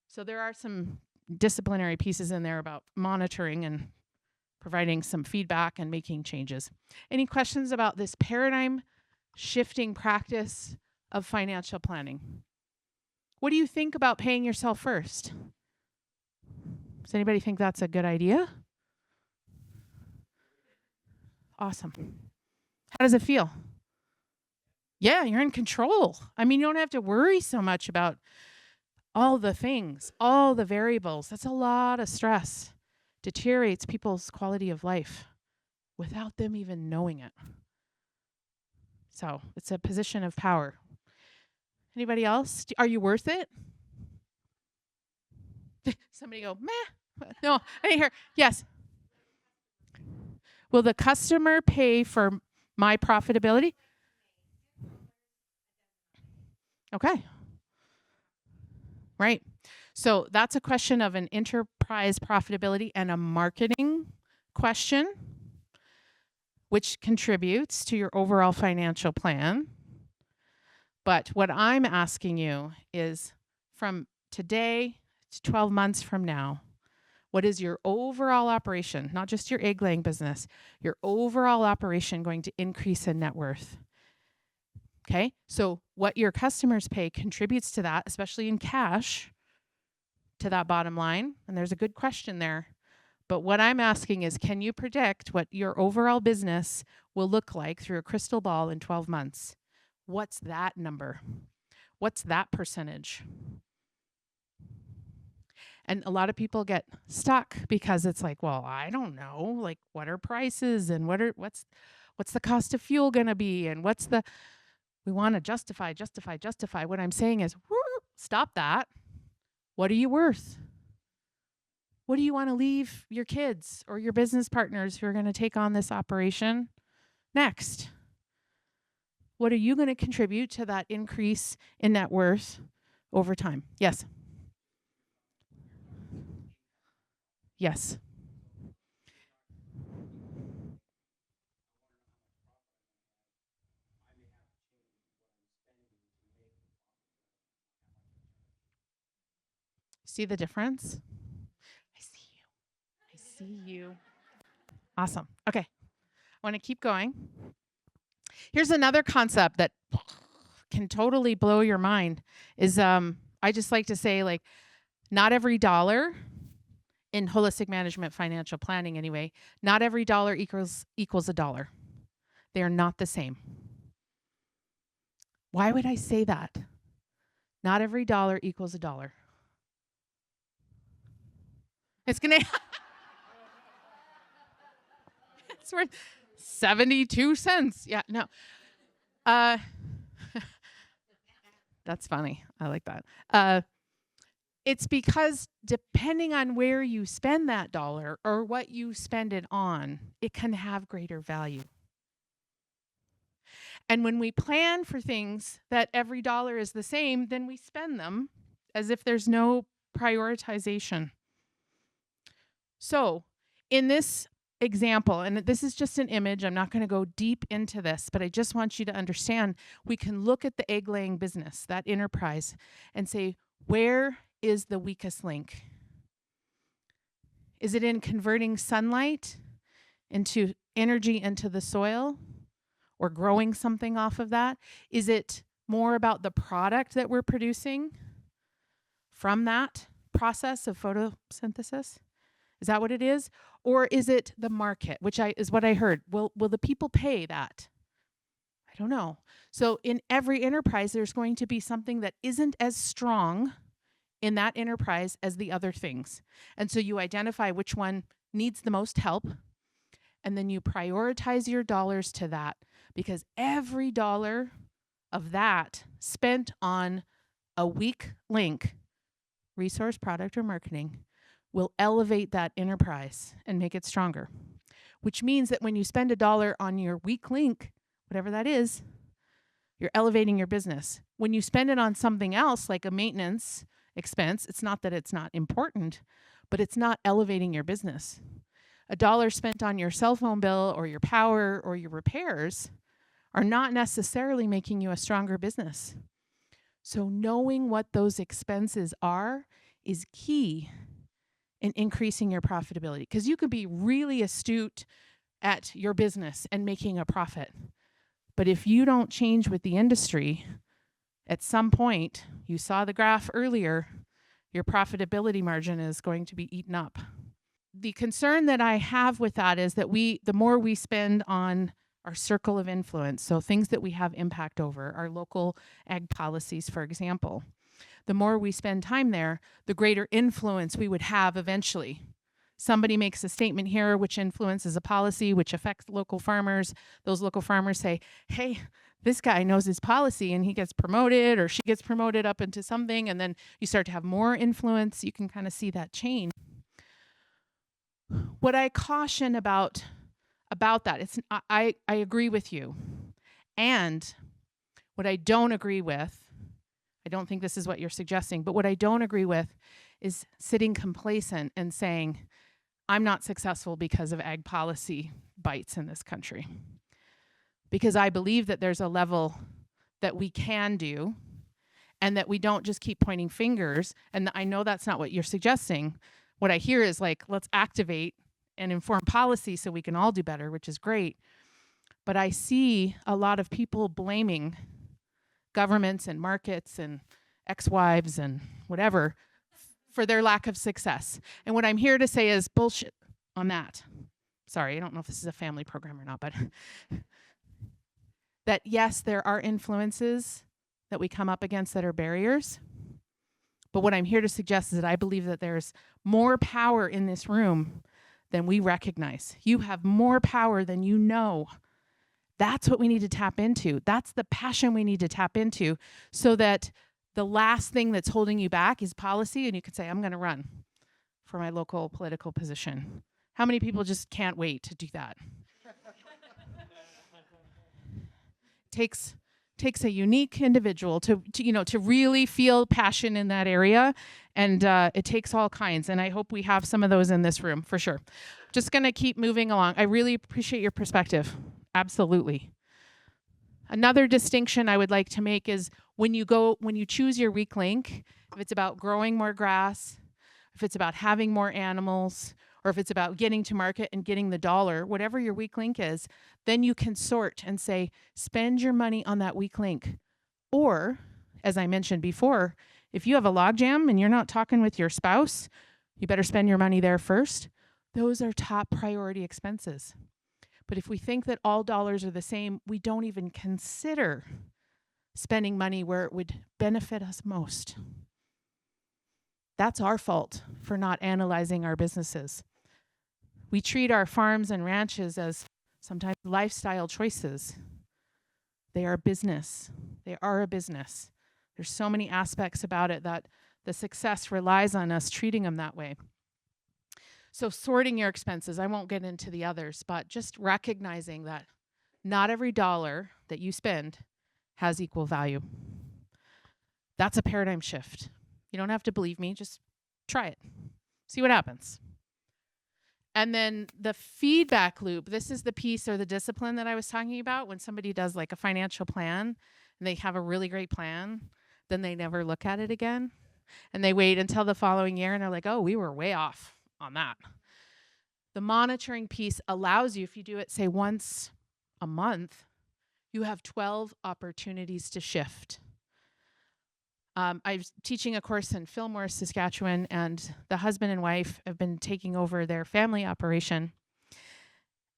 So there are some disciplinary pieces in there about monitoring and providing some feedback and making changes. Any questions about this paradigm shifting practice of financial planning? What do you think about paying yourself first? Does anybody think that's a good idea? Awesome. How does it feel? Yeah, you're in control. I mean, you don't have to worry so much about all the things, all the variables. That's a lot of stress. Deteriorates people's quality of life without them even knowing it. So it's a position of power. Anybody else? Are you worth it? Somebody go, meh. No, I didn't hear. Yes. Will the customer pay for my profitability? Okay. Right. So that's a question of an enterprise profitability and a marketing question, which contributes to your overall financial plan. But what I'm asking you is, from today to 12 months from now, what is your overall operation, not just your egg laying business, your overall operation going to increase in net worth? Okay, so what your customers pay contributes to that, especially in cash, to that bottom line. And there's a good question there. But what I'm asking is, can you predict what your overall business will look like through a crystal ball in 12 months? What's that number? What's that percentage? And a lot of people get stuck because it's like, well, I don't know, like what are prices and what's the cost of fuel going to be, and we want to justify. What I'm saying is, stop that. What are you worth? What do you want to leave your kids or your business partners who are going to take on this operation next? What are you going to contribute to that increase in net worth over time? Yes. Yes. See the difference? I see you. I see you. Awesome. Okay. I want to keep going. Here's another concept that can totally blow your mind is I just like to say, like, not every dollar in holistic management financial planning anyway, not every dollar equals a dollar. They are not the same. Why would I say that? Not every dollar equals a dollar. It's going to it's worth 72 cents. Yeah, no. That's funny. I like that. It's because depending on where you spend that dollar or what you spend it on, it can have greater value. And when we plan for things that every dollar is the same, then we spend them as if there's no prioritization. So, in this example, and this is just an image, I'm not going to go deep into this, but I just want you to understand we can look at the egg laying business, that enterprise, and say, where is the weakest link? Is it in converting sunlight into energy into the soil or growing something off of that? Is it more about the product that we're producing from that process of photosynthesis? Is that what it is? Or is it the market, which is what I heard? Will the people pay that? I don't know. So in every enterprise, there's going to be something that isn't as strong in that enterprise as the other things. And so you identify which one needs the most help, and then you prioritize your dollars to that, because every dollar of that spent on a weak link, resource, product, or marketing, will elevate that enterprise and make it stronger. Which means that when you spend a dollar on your weak link, whatever that is, you're elevating your business. When you spend it on something else, like a maintenance expense, it's not that it's not important, but it's not elevating your business. A dollar spent on your cell phone bill or your power or your repairs are not necessarily making you a stronger business. So knowing what those expenses are is key in increasing your profitability, because you could be really astute at your business and making a profit. But if you don't change with the industry, at some point, you saw the graph earlier, your profitability margin is going to be eaten up. The concern that I have with that is that the more we spend on our circle of influence, so things that we have impact over, our local ag policies, for example, the more we spend time there, the greater influence we would have eventually. Somebody makes a statement here which influences a policy which affects local farmers. Those local farmers say, hey, this guy knows his policy, and he gets promoted or she gets promoted up into something, and then you start to have more influence. You can kind of see that chain. What I caution about that, I agree with you. And what I don't agree with, I don't think this is what you're suggesting, but what I don't agree with is sitting complacent and saying, I'm not successful because of ag policy bites in this country. Because I believe that there's a level that we can do, and that we don't just keep pointing fingers. And I know that's not what you're suggesting. What I hear is like, let's activate and inform policy so we can all do better, which is great. But I see a lot of people blaming governments and markets and ex-wives and whatever for their lack of success. And what I'm here to say is bullshit on that. Sorry, I don't know if this is a family program or not, but that yes, there are influences that we come up against that are barriers. But what I'm here to suggest is that I believe that there's more power in this room than we recognize. You have more power than you know. That's what we need to tap into. That's the passion we need to tap into, so that the last thing that's holding you back is policy, and you could say, I'm going to run for my local political position. How many people just can't wait to do that? Takes a unique individual to really feel passion in that area, and it takes all kinds, and I hope we have some of those in this room for sure. Just going to keep moving along. I really appreciate your perspective. Absolutely. Another distinction I would like to make is when you choose your weak link, if it's about growing more grass, if it's about having more animals, or if it's about getting to market and getting the dollar, whatever your weak link is, then you can sort and say, spend your money on that weak link. Or, as I mentioned before, if you have a logjam and you're not talking with your spouse, you better spend your money there first. Those are top priority expenses. But if we think that all dollars are the same, we don't even consider spending money where it would benefit us most. That's our fault for not analyzing our businesses. We treat our farms and ranches as sometimes lifestyle choices. They are business. They are a business. There's so many aspects about it that the success relies on us treating them that way. So sorting your expenses, I won't get into the others, but just recognizing that not every dollar that you spend has equal value. That's a paradigm shift. You don't have to believe me, just try it. See what happens. And then the feedback loop, this is the piece or the discipline that I was talking about. When somebody does like a financial plan and they have a really great plan, then they never look at it again. And they wait until the following year and they're like, oh, we were way off on that. The monitoring piece allows you, if you do it, say, once a month, you have 12 opportunities to shift. I was teaching a course in Fillmore, Saskatchewan, and the husband and wife have been taking over their family operation.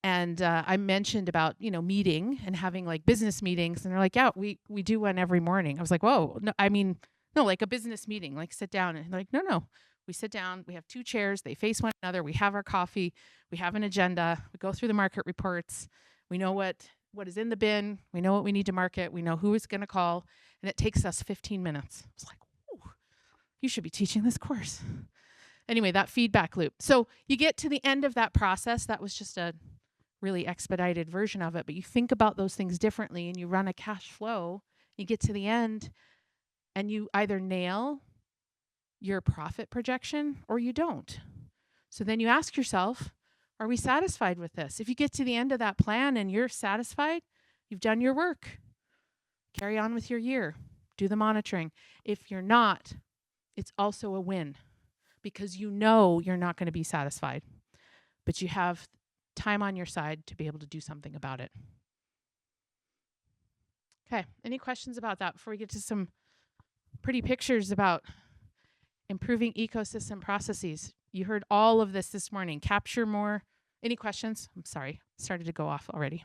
And I mentioned about, meeting and having like business meetings. And they're like, yeah, we do one every morning. I was like, whoa, no, like a business meeting, like sit down. And they're like, no. We sit down, we have 2 chairs, they face one another, we have our coffee, we have an agenda, we go through the market reports, we know what is in the bin, we know what we need to market, we know who is going to call, and it takes us 15 minutes. It's like, ooh, you should be teaching this course. Anyway, that feedback loop. So you get to the end of that process. That was just a really expedited version of it, but you think about those things differently and you run a cash flow. You get to the end and you either nail your profit projection or you don't. So then you ask yourself, are we satisfied with this? If you get to the end of that plan and you're satisfied, you've done your work. Carry on with your year. Do the monitoring. If you're not, it's also a win because you know you're not going to be satisfied, but you have time on your side to be able to do something about it. Okay, any questions about that before we get to some pretty pictures about improving ecosystem processes? You heard all of this morning. Capture more. Any questions? I'm sorry, started to go off already.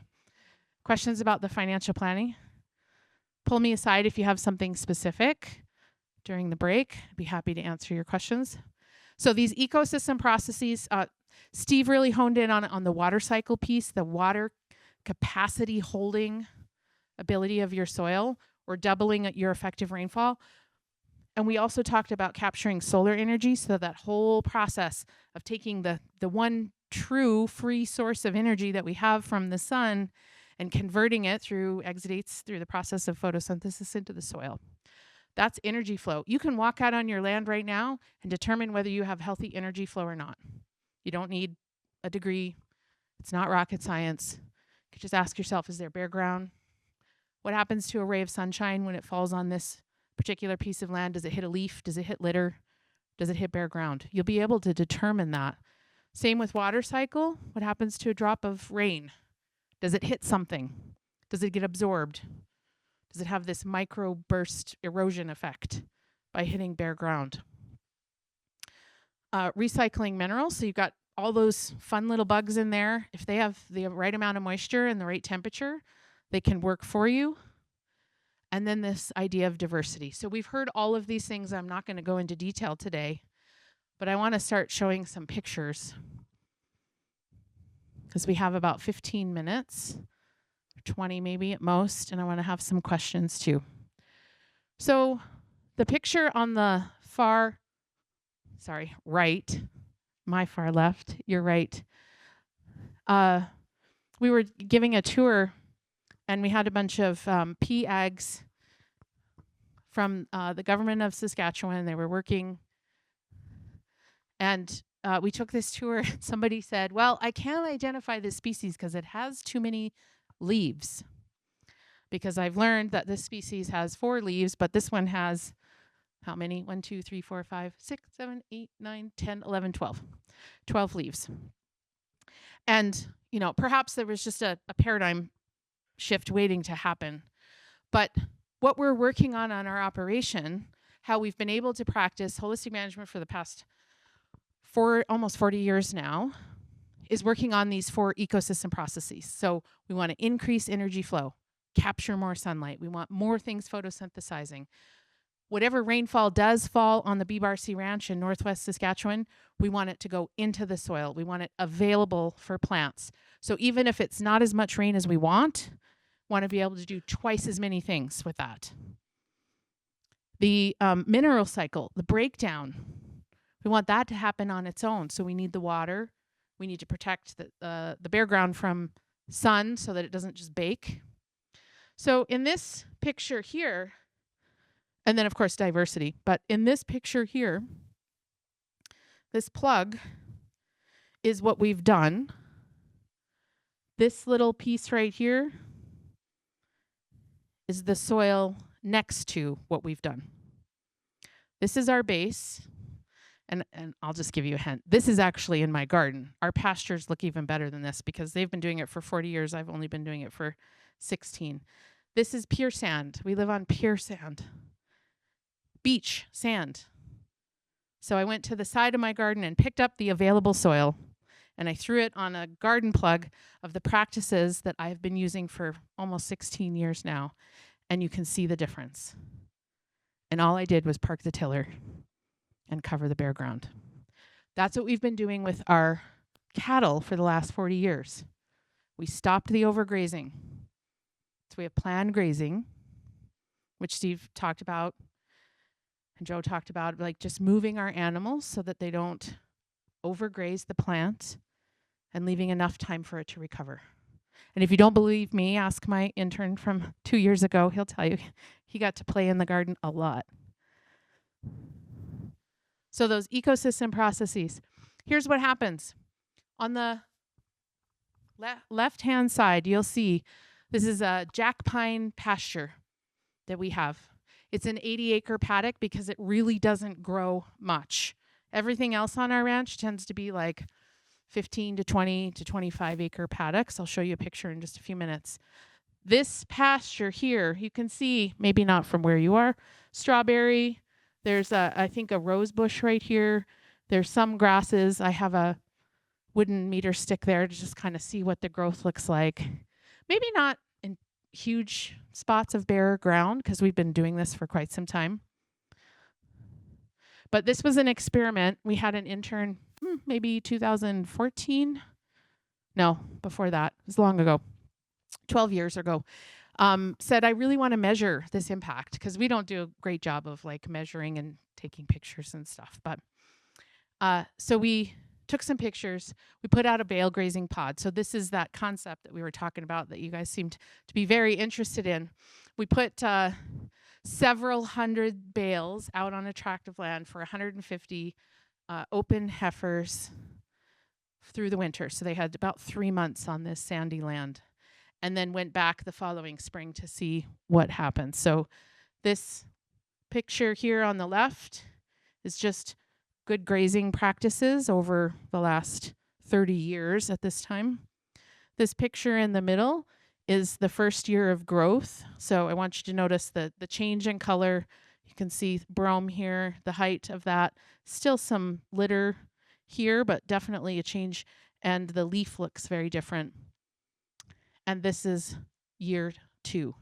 Questions about the financial planning? Pull me aside if you have something specific during the break. I'd be happy to answer your questions. So these ecosystem processes, Steve really honed in on the water cycle piece, the water capacity holding ability of your soil, or doubling your effective rainfall. And we also talked about capturing solar energy, so that whole process of taking the one true free source of energy that we have from the sun and converting it through exudates through the process of photosynthesis into the soil. That's energy flow. You can walk out on your land right now and determine whether you have healthy energy flow or not. You don't need a degree. It's not rocket science. You can just ask yourself, is there bare ground? What happens to a ray of sunshine when it falls on this particular piece of land? Does it hit a leaf? Does it hit litter? Does it hit bare ground? You'll be able to determine that. Same with water cycle. What happens to a drop of rain? Does it hit something? Does it get absorbed? Does it have this micro burst erosion effect by hitting bare ground? Recycling minerals, so you've got all those fun little bugs in there. If they have the right amount of moisture and the right temperature, they can work for you. And then this idea of diversity. So we've heard all of these things. I'm not going to go into detail today, but I want to start showing some pictures because we have about 15 minutes, 20 maybe at most, and I want to have some questions too. So the picture on the right, my far left, your right, we were giving a tour and we had a bunch of PAGs from the government of Saskatchewan. They were working, and we took this tour. Somebody said, well, I can't identify this species because it has too many leaves. Because I've learned that this species has 4 leaves, but this one has how many? 1, 2, 3, 4, 5, 6, 7, 8, 9, 10, 11, 12. 12 leaves. And, you know, perhaps there was just a paradigm shift waiting to happen. But what we're working on our operation, how we've been able to practice holistic management for the past almost 40 years now, is working on these 4 ecosystem processes. So we want to increase energy flow, capture more sunlight. We want more things photosynthesizing. Whatever rainfall does fall on the B-Bar-C Ranch in northwest Saskatchewan, we want it to go into the soil. We want it available for plants. So even if it's not as much rain as we want to be able to do twice as many things with that. The mineral cycle, the breakdown, we want that to happen on its own. So we need the water. We need to protect the bare ground from sun so that it doesn't just bake. So in this picture here, and then of course diversity, but in this picture here, this plug is what we've done. This little piece right here is the soil next to what we've done. This is our base, and I'll just give you a hint. This is actually in my garden. Our pastures look even better than this because they've been doing it for 40 years. I've only been doing it for 16. This is pure sand. We live on pure sand. Beach sand. So I went to the side of my garden and picked up the available soil, and I threw it on a garden plug of the practices that I've been using for almost 16 years now, and you can see the difference. And all I did was park the tiller and cover the bare ground. That's what we've been doing with our cattle for the last 40 years. We stopped the overgrazing. So we have planned grazing, which Steve talked about and Joe talked about, like just moving our animals so that they don't overgraze the plant and leaving enough time for it to recover. And if you don't believe me, ask my intern from 2 years ago. He'll tell you he got to play in the garden a lot. So those ecosystem processes. Here's what happens. On the left-hand side, you'll see this is a jack pine pasture that we have. It's an 80-acre paddock because it really doesn't grow much. Everything else on our ranch tends to be like 15 to 20 to 25 acre paddocks. I'll show you a picture in just a few minutes. This pasture here, you can see, maybe not from where you are, strawberry. There's I think a rose bush right here. There's some grasses. I have a wooden meter stick there to just kind of see what the growth looks like. Maybe not in huge spots of bare ground because we've been doing this for quite some time. But this was an experiment. We had an intern, maybe 2014. No, before that. It was long ago, 12 years ago. Said, I really want to measure this impact because we don't do a great job of like measuring and taking pictures and stuff. But so we took some pictures. We put out a bale grazing pod. So this is that concept that we were talking about that you guys seemed to be very interested in. We put several hundred bales out on a tract of land for 150 open heifers through the winter. So they had about 3 months on this sandy land, and then went back the following spring to see what happened. So this picture here on the left is just good grazing practices over the last 30 years at this time. This picture in the middle is the first year of growth. So I want you to notice the change in color. You can see brome here, the height of that. Still some litter here, but definitely a change. And the leaf looks very different. And this is year 2.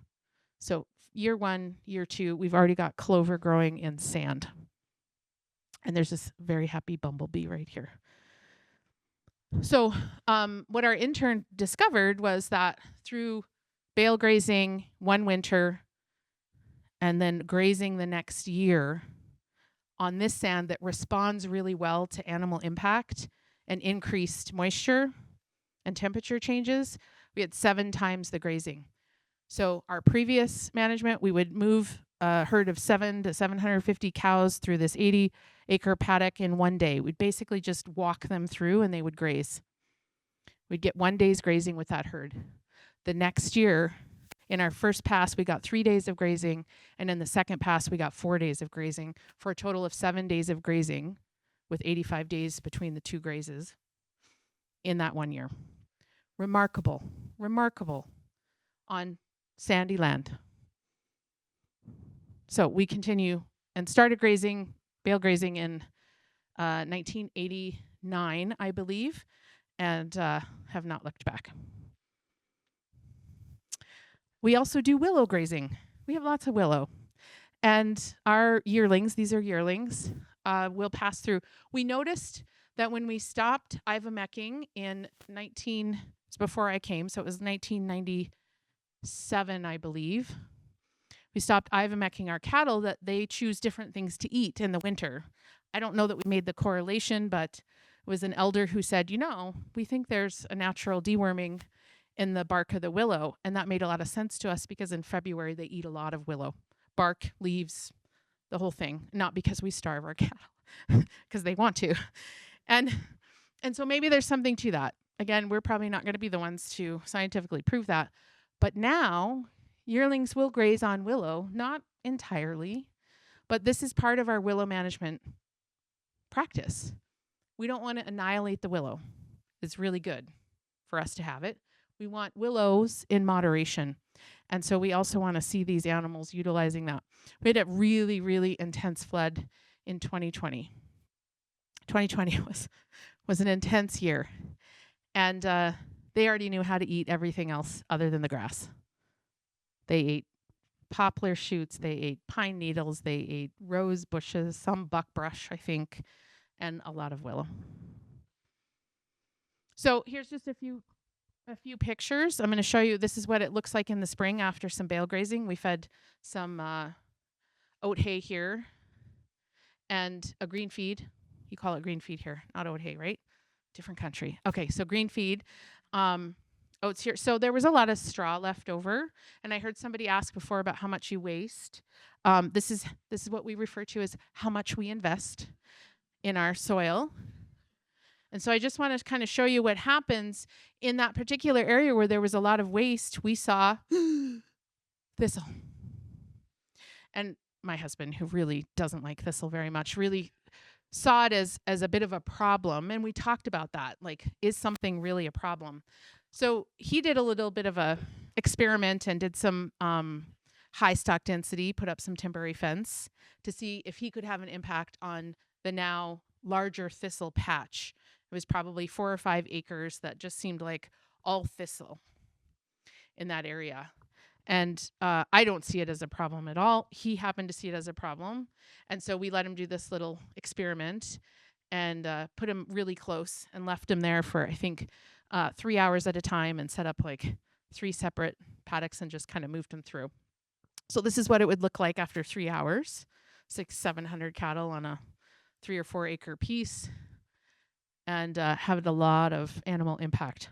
So year 1, year 2, we've already got clover growing in sand. And there's this very happy bumblebee right here. So what our intern discovered was that through bale grazing one winter and then grazing the next year on this sand that responds really well to animal impact and increased moisture and temperature changes, we had 7 times the grazing. So our previous management, we would move a herd of 700 to 750 cows through this 80-acre paddock in one day. We'd basically just walk them through and they would graze. We'd get 1 day's grazing with that herd. The next year, in our first pass, we got 3 days of grazing, and in the second pass, we got 4 days of grazing, for a total of 7 days of grazing, with 85 days between the 2 grazes in that 1 year. Remarkable, remarkable on sandy land. So we continue and started grazing, bale grazing in 1989, I believe, and have not looked back. We also do willow grazing. We have lots of willow. And our yearlings, these are yearlings, will pass through. We noticed that when we stopped ivermecking in it's before I came, so it was 1997, I believe. We stopped ivermecking our cattle, that they choose different things to eat in the winter. I don't know that we made the correlation, but it was an elder who said, we think there's a natural deworming in the bark of the willow. And that made a lot of sense to us because in February they eat a lot of willow. Bark, leaves, the whole thing. Not because we starve our cattle, because they want to. And so maybe there's something to that. Again, we're probably not going to be the ones to scientifically prove that. But now, yearlings will graze on willow, not entirely, but this is part of our willow management practice. We don't want to annihilate the willow. It's really good for us to have it. We want willows in moderation. And so we also want to see these animals utilizing that. We had a really, really intense flood in 2020. 2020 was an intense year. And they already knew how to eat everything else other than the grass. They ate poplar shoots, they ate pine needles, they ate rose bushes, some buckbrush, I think, and a lot of willow. So here's just a few pictures. I'm going to show you, this is what it looks like in the spring after some bale grazing. We fed some oat hay here and a green feed. You call it green feed here, not oat hay, right? Different country. Okay, so green feed, oats here. So there was a lot of straw left over, and I heard somebody ask before about how much you waste. This is what we refer to as how much we invest in our soil. And so I just want to kind of show you what happens in that particular area where there was a lot of waste. We saw thistle. And my husband, who really doesn't like thistle very much, really saw it as a bit of a problem. And we talked about that, like, is something really a problem? So he did a little bit of a experiment and did some high stock density, put up some temporary fence to see if he could have an impact on the now larger thistle patch. It was probably 4 or 5 acres that just seemed like all thistle in that area. And I don't see it as a problem at all. He happened to see it as a problem. And so we let him do this little experiment and put him really close and left him there for, I think, 3 hours at a time and set up like 3 separate paddocks and just kind of moved him through. So this is what it would look like after 3 hours. 600-700 cattle on a 3 or 4 acre piece, and had a lot of animal impact.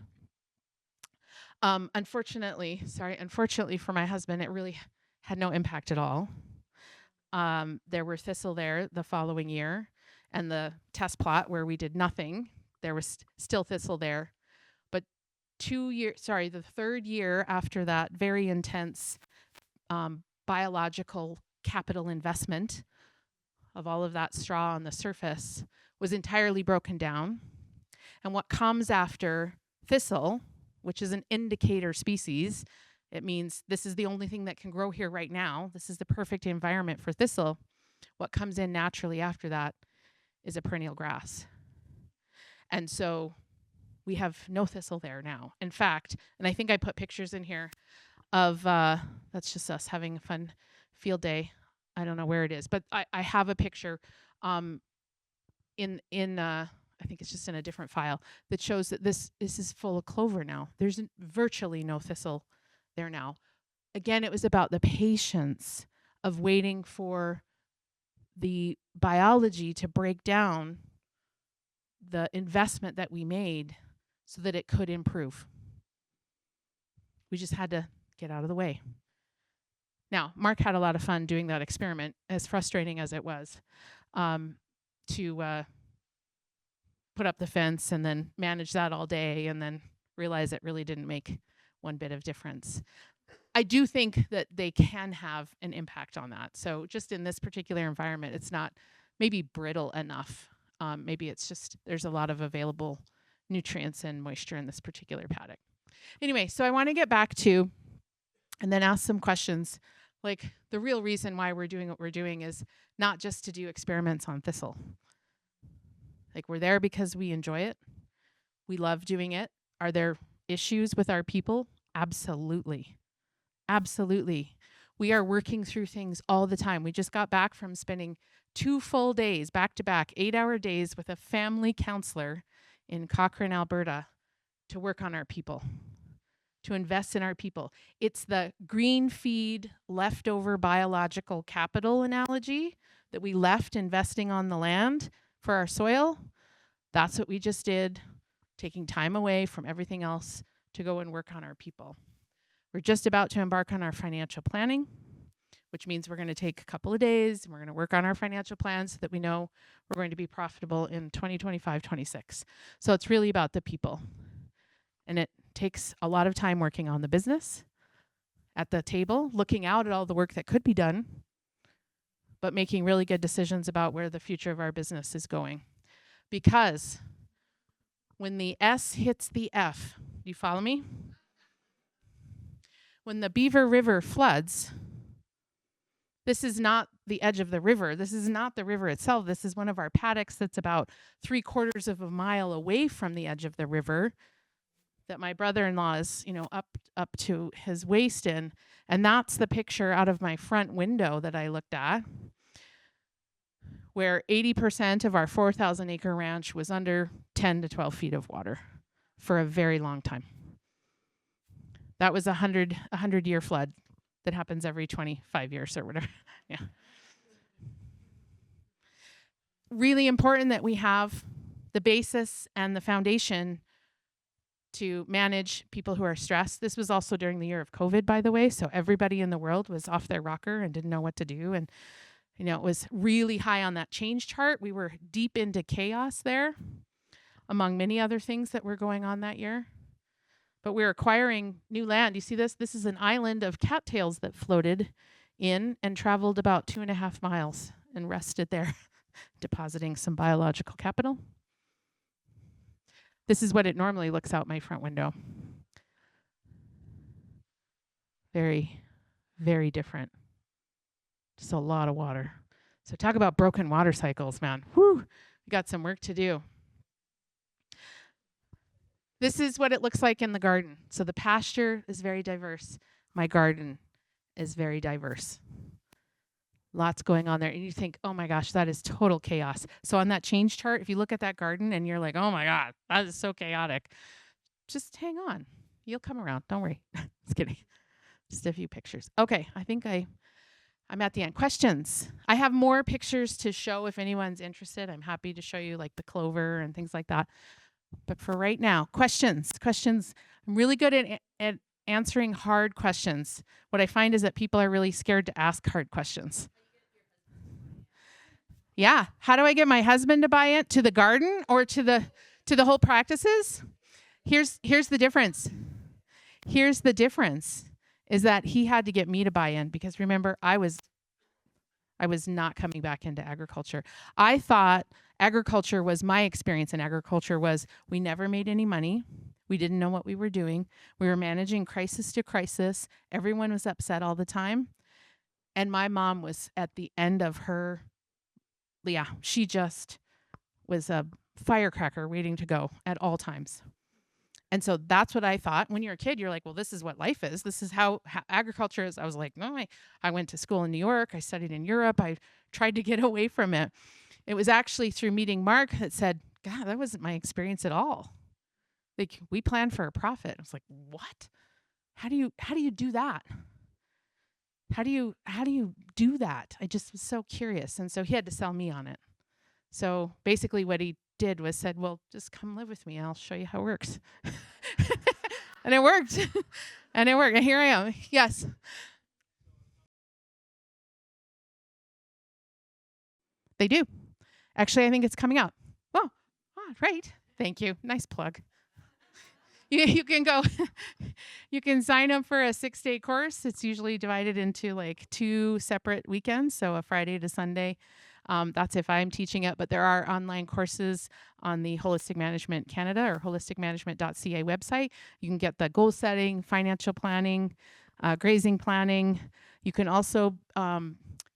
Unfortunately for my husband, it really had no impact at all. There were thistle there the following year, and the test plot where we did nothing, there was still thistle there. But the third year after that very intense biological capital investment of all of that straw on the surface was entirely broken down. And what comes after thistle which is an indicator species. It means this is the only thing that can grow here right now. This is the perfect environment for thistle. What comes in naturally after that is a perennial grass. And so we have no thistle there now. In fact, and I think I put pictures in here of, that's just us having a fun field day. I don't know where it is, but I have a picture I think it's just in a different file that shows that this is full of clover now. There's virtually no thistle there now. Again, it was about the patience of waiting for the biology to break down the investment that we made so that it could improve. We just had to get out of the way. Now, Mark had a lot of fun doing that experiment, as frustrating as it was, to put up the fence and then manage that all day and then realize it really didn't make one bit of difference. I do think that they can have an impact on that. So just in this particular environment, it's not maybe brittle enough. Maybe it's just there's a lot of available nutrients and moisture in this particular paddock. Anyway, so I want to get back to and then ask some questions. Like the real reason why we're doing what we're doing is not just to do experiments on thistle. Like we're there because we enjoy it. We love doing it. Are there issues with our people? Absolutely. Absolutely. We are working through things all the time. We just got back from spending 2 full days, back-to-back, 8-hour days with a family counselor in Cochrane, Alberta, to work on our people, to invest in our people. It's the green feed leftover biological capital analogy that we left investing on the land for our soil. That's what we just did, taking time away from everything else to go and work on our people. We're just about to embark on our financial planning, which means we're going to take a couple of days and we're going to work on our financial plans so that we know we're going to be profitable in 2025-26. So it's really about the people. And it takes a lot of time working on the business, at the table, looking out at all the work that could be done, but making really good decisions about where the future of our business is going. Because when the S hits the F, do you follow me? When the Beaver River floods, this is not the edge of the river. This is not the river itself. This is one of our paddocks that's about 3/4 of a mile away from the edge of the river that my brother-in-law is, up to his waist in. And that's the picture out of my front window that I looked at, where 80% of our 4,000-acre ranch was under 10 to 12 feet of water for a very long time. That was a 100-year flood that happens every 25 years or whatever. Yeah. Really important that we have the basis and the foundation to manage people who are stressed. This was also during the year of COVID, by the way, so everybody in the world was off their rocker and didn't know what to do. And, it was really high on that change chart. We were deep into chaos there, among many other things that were going on that year. But we're acquiring new land. You see this? This is an island of cattails that floated in and traveled about 2.5 miles and rested there, depositing some biological capital. This is what it normally looks out my front window. Very, very different. Just a lot of water. So talk about broken water cycles, man. Whew, we got some work to do. This is what it looks like in the garden. So the pasture is very diverse. My garden is very diverse. Lots going on there. And you think, oh my gosh, that is total chaos. So on that change chart, if you look at that garden and you're like, oh my God, that is so chaotic, just hang on. You'll come around. Don't worry. Just kidding. Just a few pictures. Okay, I think I'm at the end. Questions? I have more pictures to show if anyone's interested. I'm happy to show you like the clover and things like that. But for right now, questions. I'm really good at answering hard questions. What I find is that people are really scared to ask hard questions. Yeah. How do I get my husband to buy it? To the garden or to the whole practices? Here's the difference. Is that he had to get me to buy in because remember, I was I was not coming back into agriculture. I thought agriculture was my experience in agriculture was we never made any money. We didn't know what we were doing. We were managing crisis to crisis. Everyone was upset all the time. And my mom was at the end of her, she just was a firecracker waiting to go at all times. And so that's what I thought. When you're a kid, you're like, well, this is what life is. This is how agriculture is. I was like, no, I went to school in New York. I studied in Europe. I tried to get away from it. It was actually through meeting Mark that said, God, that wasn't my experience at all. Like, we planned for a profit. I was like, what? How do you do that? How do you do that? I just was so curious. And so he had to sell me on it. So basically what he did was said, well, just come live with me. I'll show you how it works. And it worked. And it worked. And here I am. Yes. They do. Actually, I think it's coming out. Oh, right. Thank you. Nice plug. You can go, you can sign up for a 6-day course. It's usually divided into like 2 separate weekends, so a Friday to Sunday. That's if I'm teaching it, but there are online courses on the Holistic Management Canada or holisticmanagement.ca website. You can get the goal setting, financial planning, grazing planning. You can also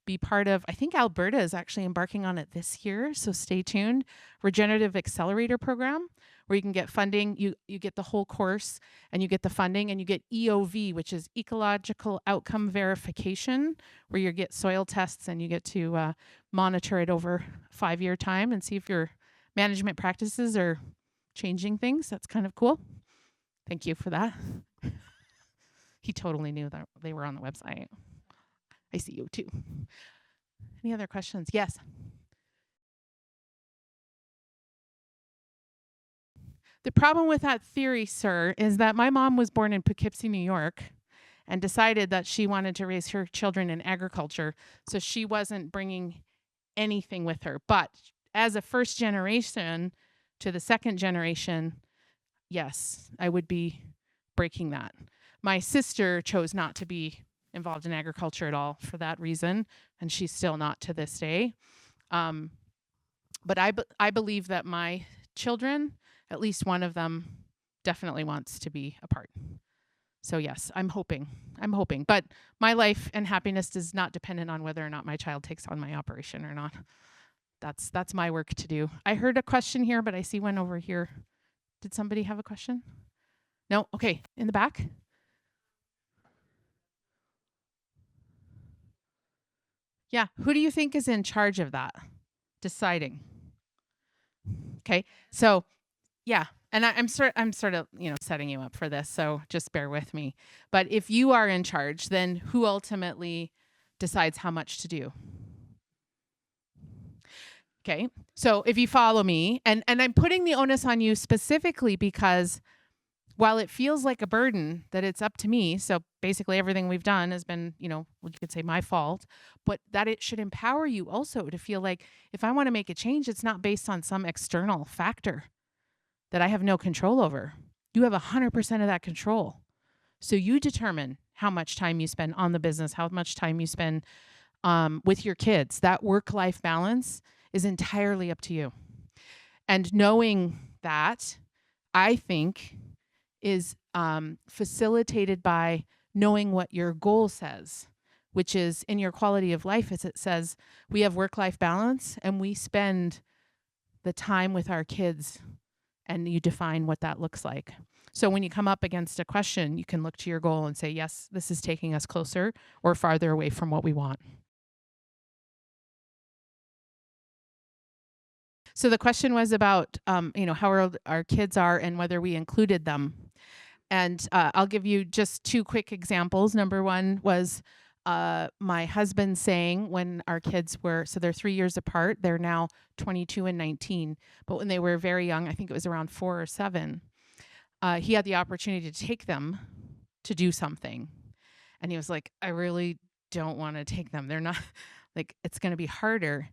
be part of, I think Alberta is actually embarking on it this year, so stay tuned, Regenerative Accelerator Program, where you can get funding. You get the whole course and you get the funding and you get EOV, which is Ecological Outcome Verification, where you get soil tests and you get to monitor it over 5-year time and see if your management practices are changing things. That's kind of cool. Thank you for that. He totally knew that they were on the website. I see you too. Any other questions? Yes. The problem with that theory, sir, is that my mom was born in Poughkeepsie, New York, and decided that she wanted to raise her children in agriculture, so she wasn't bringing anything with her. But as a first generation to the second generation, yes, I would be breaking that. My sister chose not to be involved in agriculture at all for that reason, and she's still not to this day. But I believe that my children, at least one of them, definitely wants to be a part. So yes, I'm hoping. But my life and happiness is not dependent on whether or not my child takes on my operation or not. That's my work to do. I heard a question here, but I see one over here. Did somebody have a question? No? Okay, in the back. Yeah, who do you think is in charge of that? Deciding. Okay, so yeah, and I'm sort of setting you up for this, so just bear with me. But if you are in charge, then who ultimately decides how much to do? Okay, so if you follow me, and I'm putting the onus on you specifically because while it feels like a burden that it's up to me, so basically everything we've done has been, you could say my fault, but that it should empower you also to feel like if I want to make a change, it's not based on some external factor that I have no control over. You have 100% of that control. So you determine how much time you spend on the business, how much time you spend with your kids. That work-life balance is entirely up to you. And knowing that, I think, is facilitated by knowing what your goal says, which is in your quality of life, as it says, we have work-life balance and we spend the time with our kids, and you define what that looks like. So when you come up against a question, you can look to your goal and say, yes, this is taking us closer or farther away from what we want. So the question was about, how old our kids are and whether we included them. And I'll give you just 2 quick examples. Number one was my husband saying when our kids were, so they're 3 years apart, they're now 22 and 19. But when they were very young, I think it was around 4 or 7, he had the opportunity to take them to do something. And he was like, I really don't want to take them. They're not, like, it's going to be harder.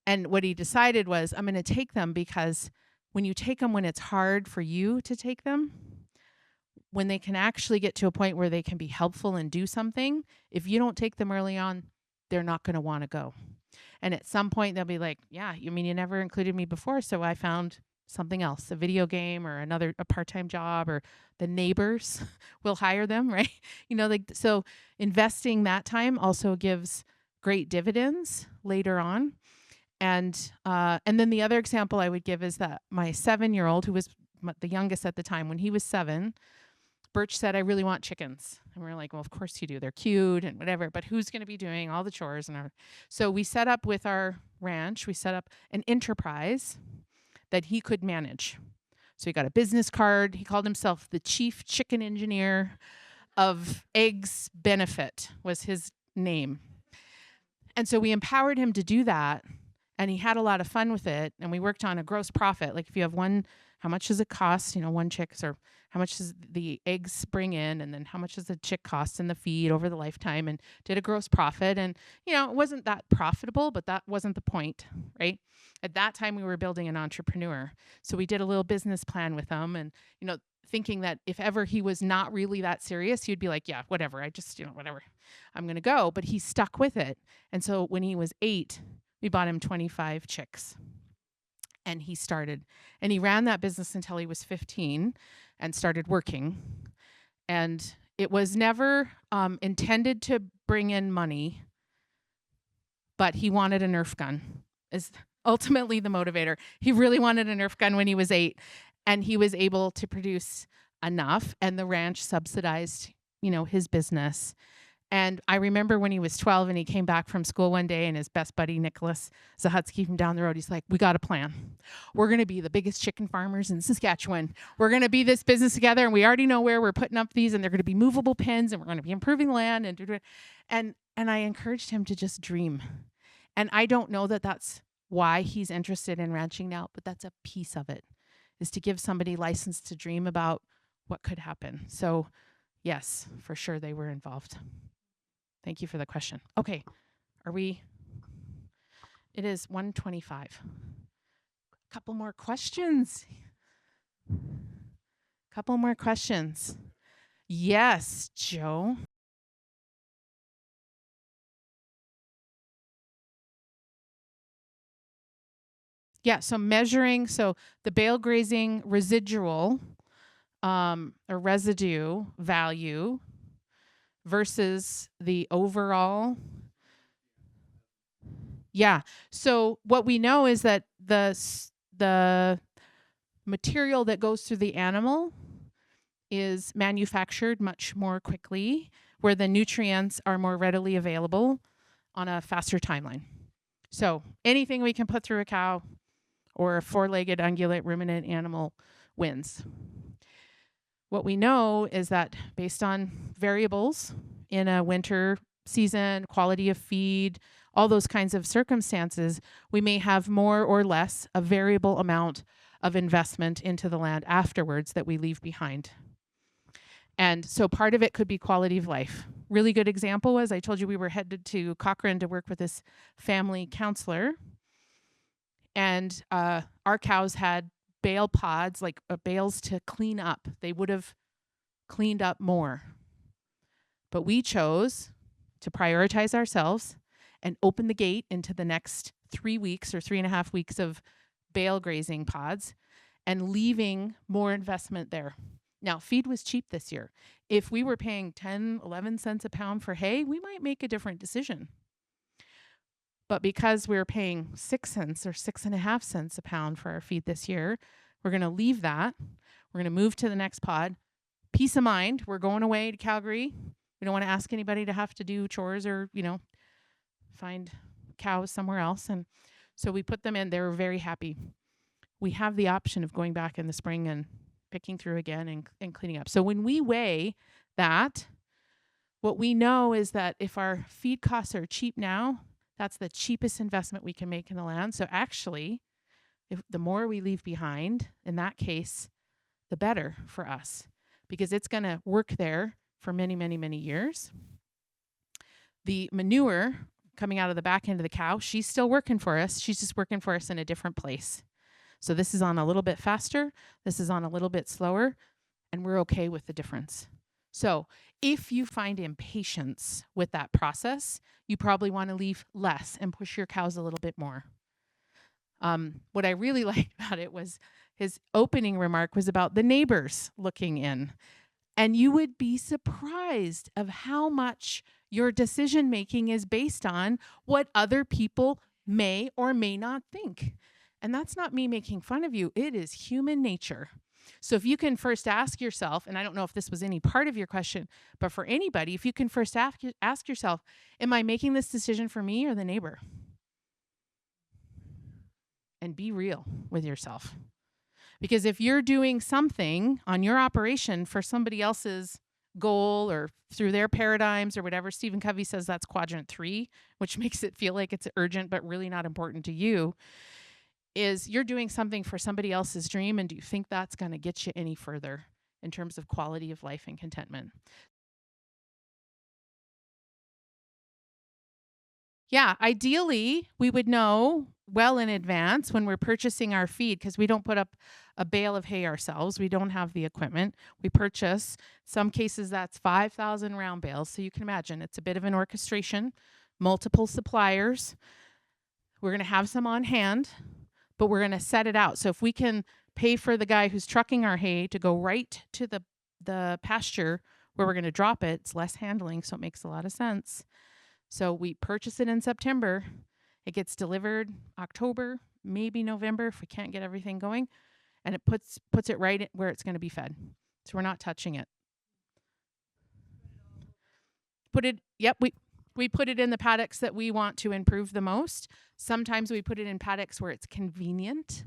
And what he decided was, I'm going to take them because when you take them when it's hard for you to take them, when they can actually get to a point where they can be helpful and do something, if you don't take them early on, they're not going to want to go. And at some point they'll be like, yeah, you mean you never included me before, so I found something else, a video game or a part-time job, or the neighbors will hire them, right? So investing that time also gives great dividends later on. And then the other example I would give is that my 7-year-old, who was the youngest at the time, when he was 7, Birch said, I really want chickens. And we're like, well, of course you do. They're cute and whatever, but who's going to be doing all the chores? So we set up with our ranch, we set up an enterprise that he could manage. So he got a business card. He called himself the chief chicken engineer of Eggs Benefit was his name. And so we empowered him to do that. And he had a lot of fun with it. And we worked on a gross profit. Like if you have one, how much does it cost? One chicks, or how much does the eggs bring in? And then how much does the chick cost in the feed over the lifetime? And did a gross profit. And, it wasn't that profitable, but that wasn't the point, right? At that time, we were building an entrepreneur. So we did a little business plan with him, and, thinking that if ever he was not really that serious, he'd be like, yeah, whatever. I just, whatever, I'm going to go. But he stuck with it. And so when he was 8, we bought him 25 chicks. And he started. And he ran that business until he was 15 and started working. And it was never intended to bring in money, but he wanted a Nerf gun, is ultimately the motivator. He really wanted a Nerf gun when he was 8. And he was able to produce enough. And the ranch subsidized, his business. And I remember when he was 12 and he came back from school one day, and his best buddy, Nicholas Zahutsky from down the road, he's like, we got a plan. We're going to be the biggest chicken farmers in Saskatchewan. We're going to be this business together, and we already know where we're putting up these, and they're going to be movable pens, and we're going to be improving the land. And I encouraged him to just dream. And I don't know that that's why he's interested in ranching now, but that's a piece of it, is to give somebody license to dream about what could happen. So yes, for sure they were involved. Thank you for the question. Okay, it is 1:25. Couple more questions. Yes, Joe. Yeah, so measuring, the bale grazing residual or residue value versus the overall. Yeah. So what we know is that the material that goes through the animal is manufactured much more quickly, where the nutrients are more readily available on a faster timeline. So anything we can put through a cow or a 4-legged ungulate ruminant animal wins. What we know is that based on variables in a winter season, quality of feed, all those kinds of circumstances, we may have more or less a variable amount of investment into the land afterwards that we leave behind. And so part of it could be quality of life. Really good example was, I told you we were headed to Cochrane to work with this family counselor. And our cows had bale pods, like bales to clean up. They would have cleaned up more. But we chose to prioritize ourselves and open the gate into the next 3 weeks or 3.5 weeks of bale grazing pods and leaving more investment there. Now, feed was cheap this year. If we were paying 10, 11 cents a pound for hay, we might make a different decision. But because we're paying 6 cents or 6.5 cents a pound for our feed this year, we're going to leave that. We're going to move to the next pod. Peace of mind. We're going away to Calgary. We don't want to ask anybody to have to do chores or, find cows somewhere else. And so we put them in. They were very happy. We have the option of going back in the spring and picking through again and cleaning up. So when we weigh that, what we know is that if our feed costs are cheap now, that's the cheapest investment we can make in the land. So actually, if the more we leave behind, in that case, the better for us, because it's going to work there for many, many, many years. The manure coming out of the back end of the cow, she's still working for us. She's just working for us in a different place. So this is on a little bit faster. This is on a little bit slower, and we're okay with the difference. So if you find impatience with that process, you probably want to leave less and push your cows a little bit more. What I really liked about it was his opening remark was about the neighbors looking in. And you would be surprised of how much your decision making is based on what other people may or may not think. And that's not me making fun of you, it is human nature. So if you can first ask yourself, and I don't know if this was any part of your question, but for anybody, if you can first ask yourself, am I making this decision for me or the neighbor? And be real with yourself. Because if you're doing something on your operation for somebody else's goal or through their paradigms or whatever, Stephen Covey says that's quadrant 3, which makes it feel like it's urgent but really not important to you, is you're doing something for somebody else's dream, and do you think that's going to get you any further in terms of quality of life and contentment? Yeah, ideally, we would know well in advance when we're purchasing our feed, because we don't put up a bale of hay ourselves. We don't have the equipment. We purchase, some cases that's 5,000 round bales. So you can imagine it's a bit of an orchestration, multiple suppliers. We're going to have some on hand, but we're going to set it out. So if we can pay for the guy who's trucking our hay to go right to the pasture where we're going to drop it, it's less handling, so it makes a lot of sense. So we purchase it in September. It gets delivered October, maybe November if we can't get everything going, and it puts it right where it's going to be fed. So we're not touching it. We put it in the paddocks that we want to improve the most. Sometimes we put it in paddocks where it's convenient,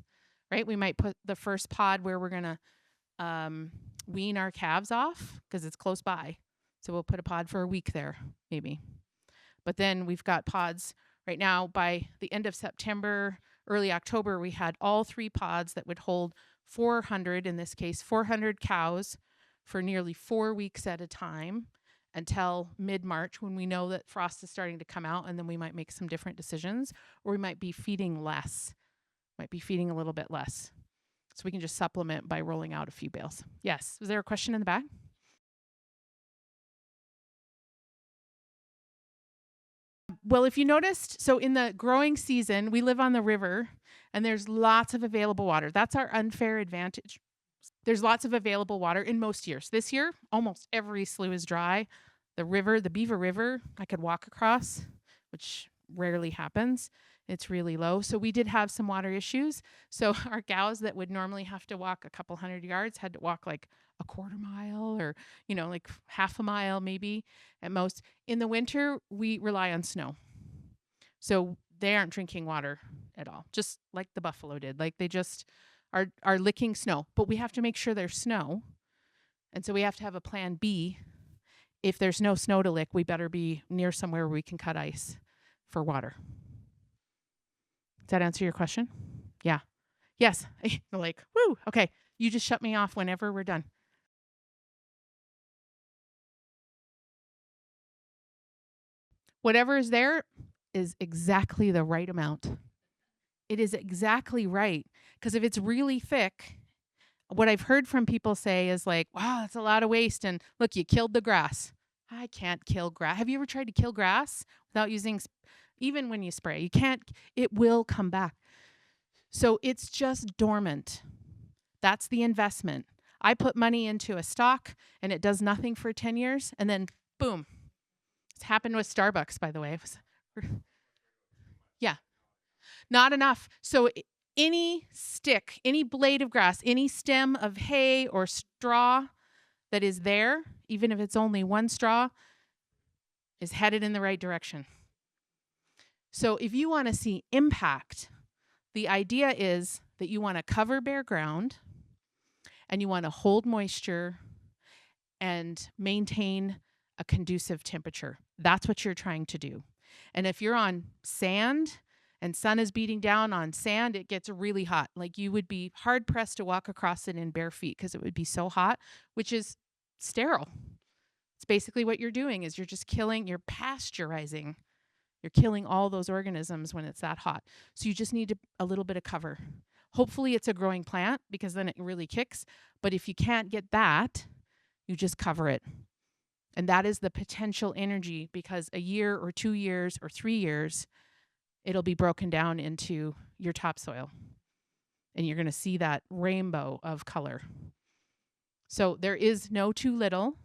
right? We might put the first pod where we're going to wean our calves off because it's close by. So we'll put a pod for a week there, maybe. But then we've got pods right now. By the end of September, early October, we had all 3 pods that would hold 400, in this case, 400 cows for nearly 4 weeks at a time until mid-March, when we know that frost is starting to come out, and then we might make some different decisions, or we might be feeding less, might be feeding a little bit less. So we can just supplement by rolling out a few bales. Yes, was there a question in the back? Well, if you noticed, so in the growing season, we live on the river and there's lots of available water. That's our unfair advantage. There's lots of available water in most years. This year, almost every slough is dry. The river, the Beaver River, I could walk across, which rarely happens. It's really low. So we did have some water issues. So our cows that would normally have to walk a couple hundred yards had to walk like a quarter mile, or, like half a mile maybe at most. In the winter, we rely on snow. So they aren't drinking water at all, just like the buffalo did. Like they just are licking snow. But we have to make sure there's snow. And so we have to have a plan B. If there's no snow to lick, we better be near somewhere where we can cut ice for water. Does that answer your question? Yeah. Yes. Like, woo. Okay. You just shut me off whenever we're done. Whatever is there is exactly the right amount. It is exactly right. Because if it's really thick, what I've heard from people say is like, wow, that's a lot of waste. And look, you killed the grass. I can't kill grass. Have you ever tried to kill grass without using, even when you spray? You can't, it will come back. So it's just dormant. That's the investment. I put money into a stock and it does nothing for 10 years, and then boom. It's happened with Starbucks, by the way. Yeah, not enough. So any stick, any blade of grass, any stem of hay or straw that is there, even if it's only one straw, is headed in the right direction. So if you want to see impact, the idea is that you want to cover bare ground and you want to hold moisture and maintain a conducive temperature. That's what you're trying to do. And if you're on sand and sun is beating down on sand, it gets really hot. Like you would be hard pressed to walk across it in bare feet because it would be so hot, which is sterile. It's basically what you're doing is you're pasteurizing. You're killing all those organisms when it's that hot. So you just need a little bit of cover. Hopefully it's a growing plant because then it really kicks. But if you can't get that, you just cover it. And that is the potential energy, because a year or 2 years or 3 years, it'll be broken down into your topsoil. And you're going to see that rainbow of color. So there is no too little.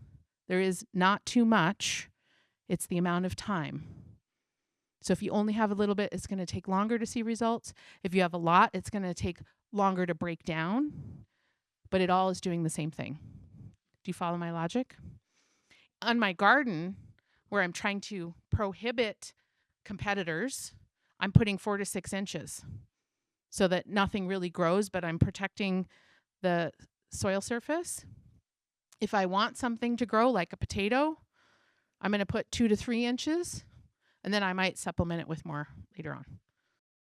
There is not too much. It's the amount of time. So if you only have a little bit, it's going to take longer to see results. If you have a lot, it's going to take longer to break down. But it all is doing the same thing. Do you follow my logic? On my garden, where I'm trying to prohibit competitors, I'm putting 4 to 6 inches so that nothing really grows, but I'm protecting the soil surface. If I want something to grow, like a potato, I'm going to put 2 to 3 inches, and then I might supplement it with more later on.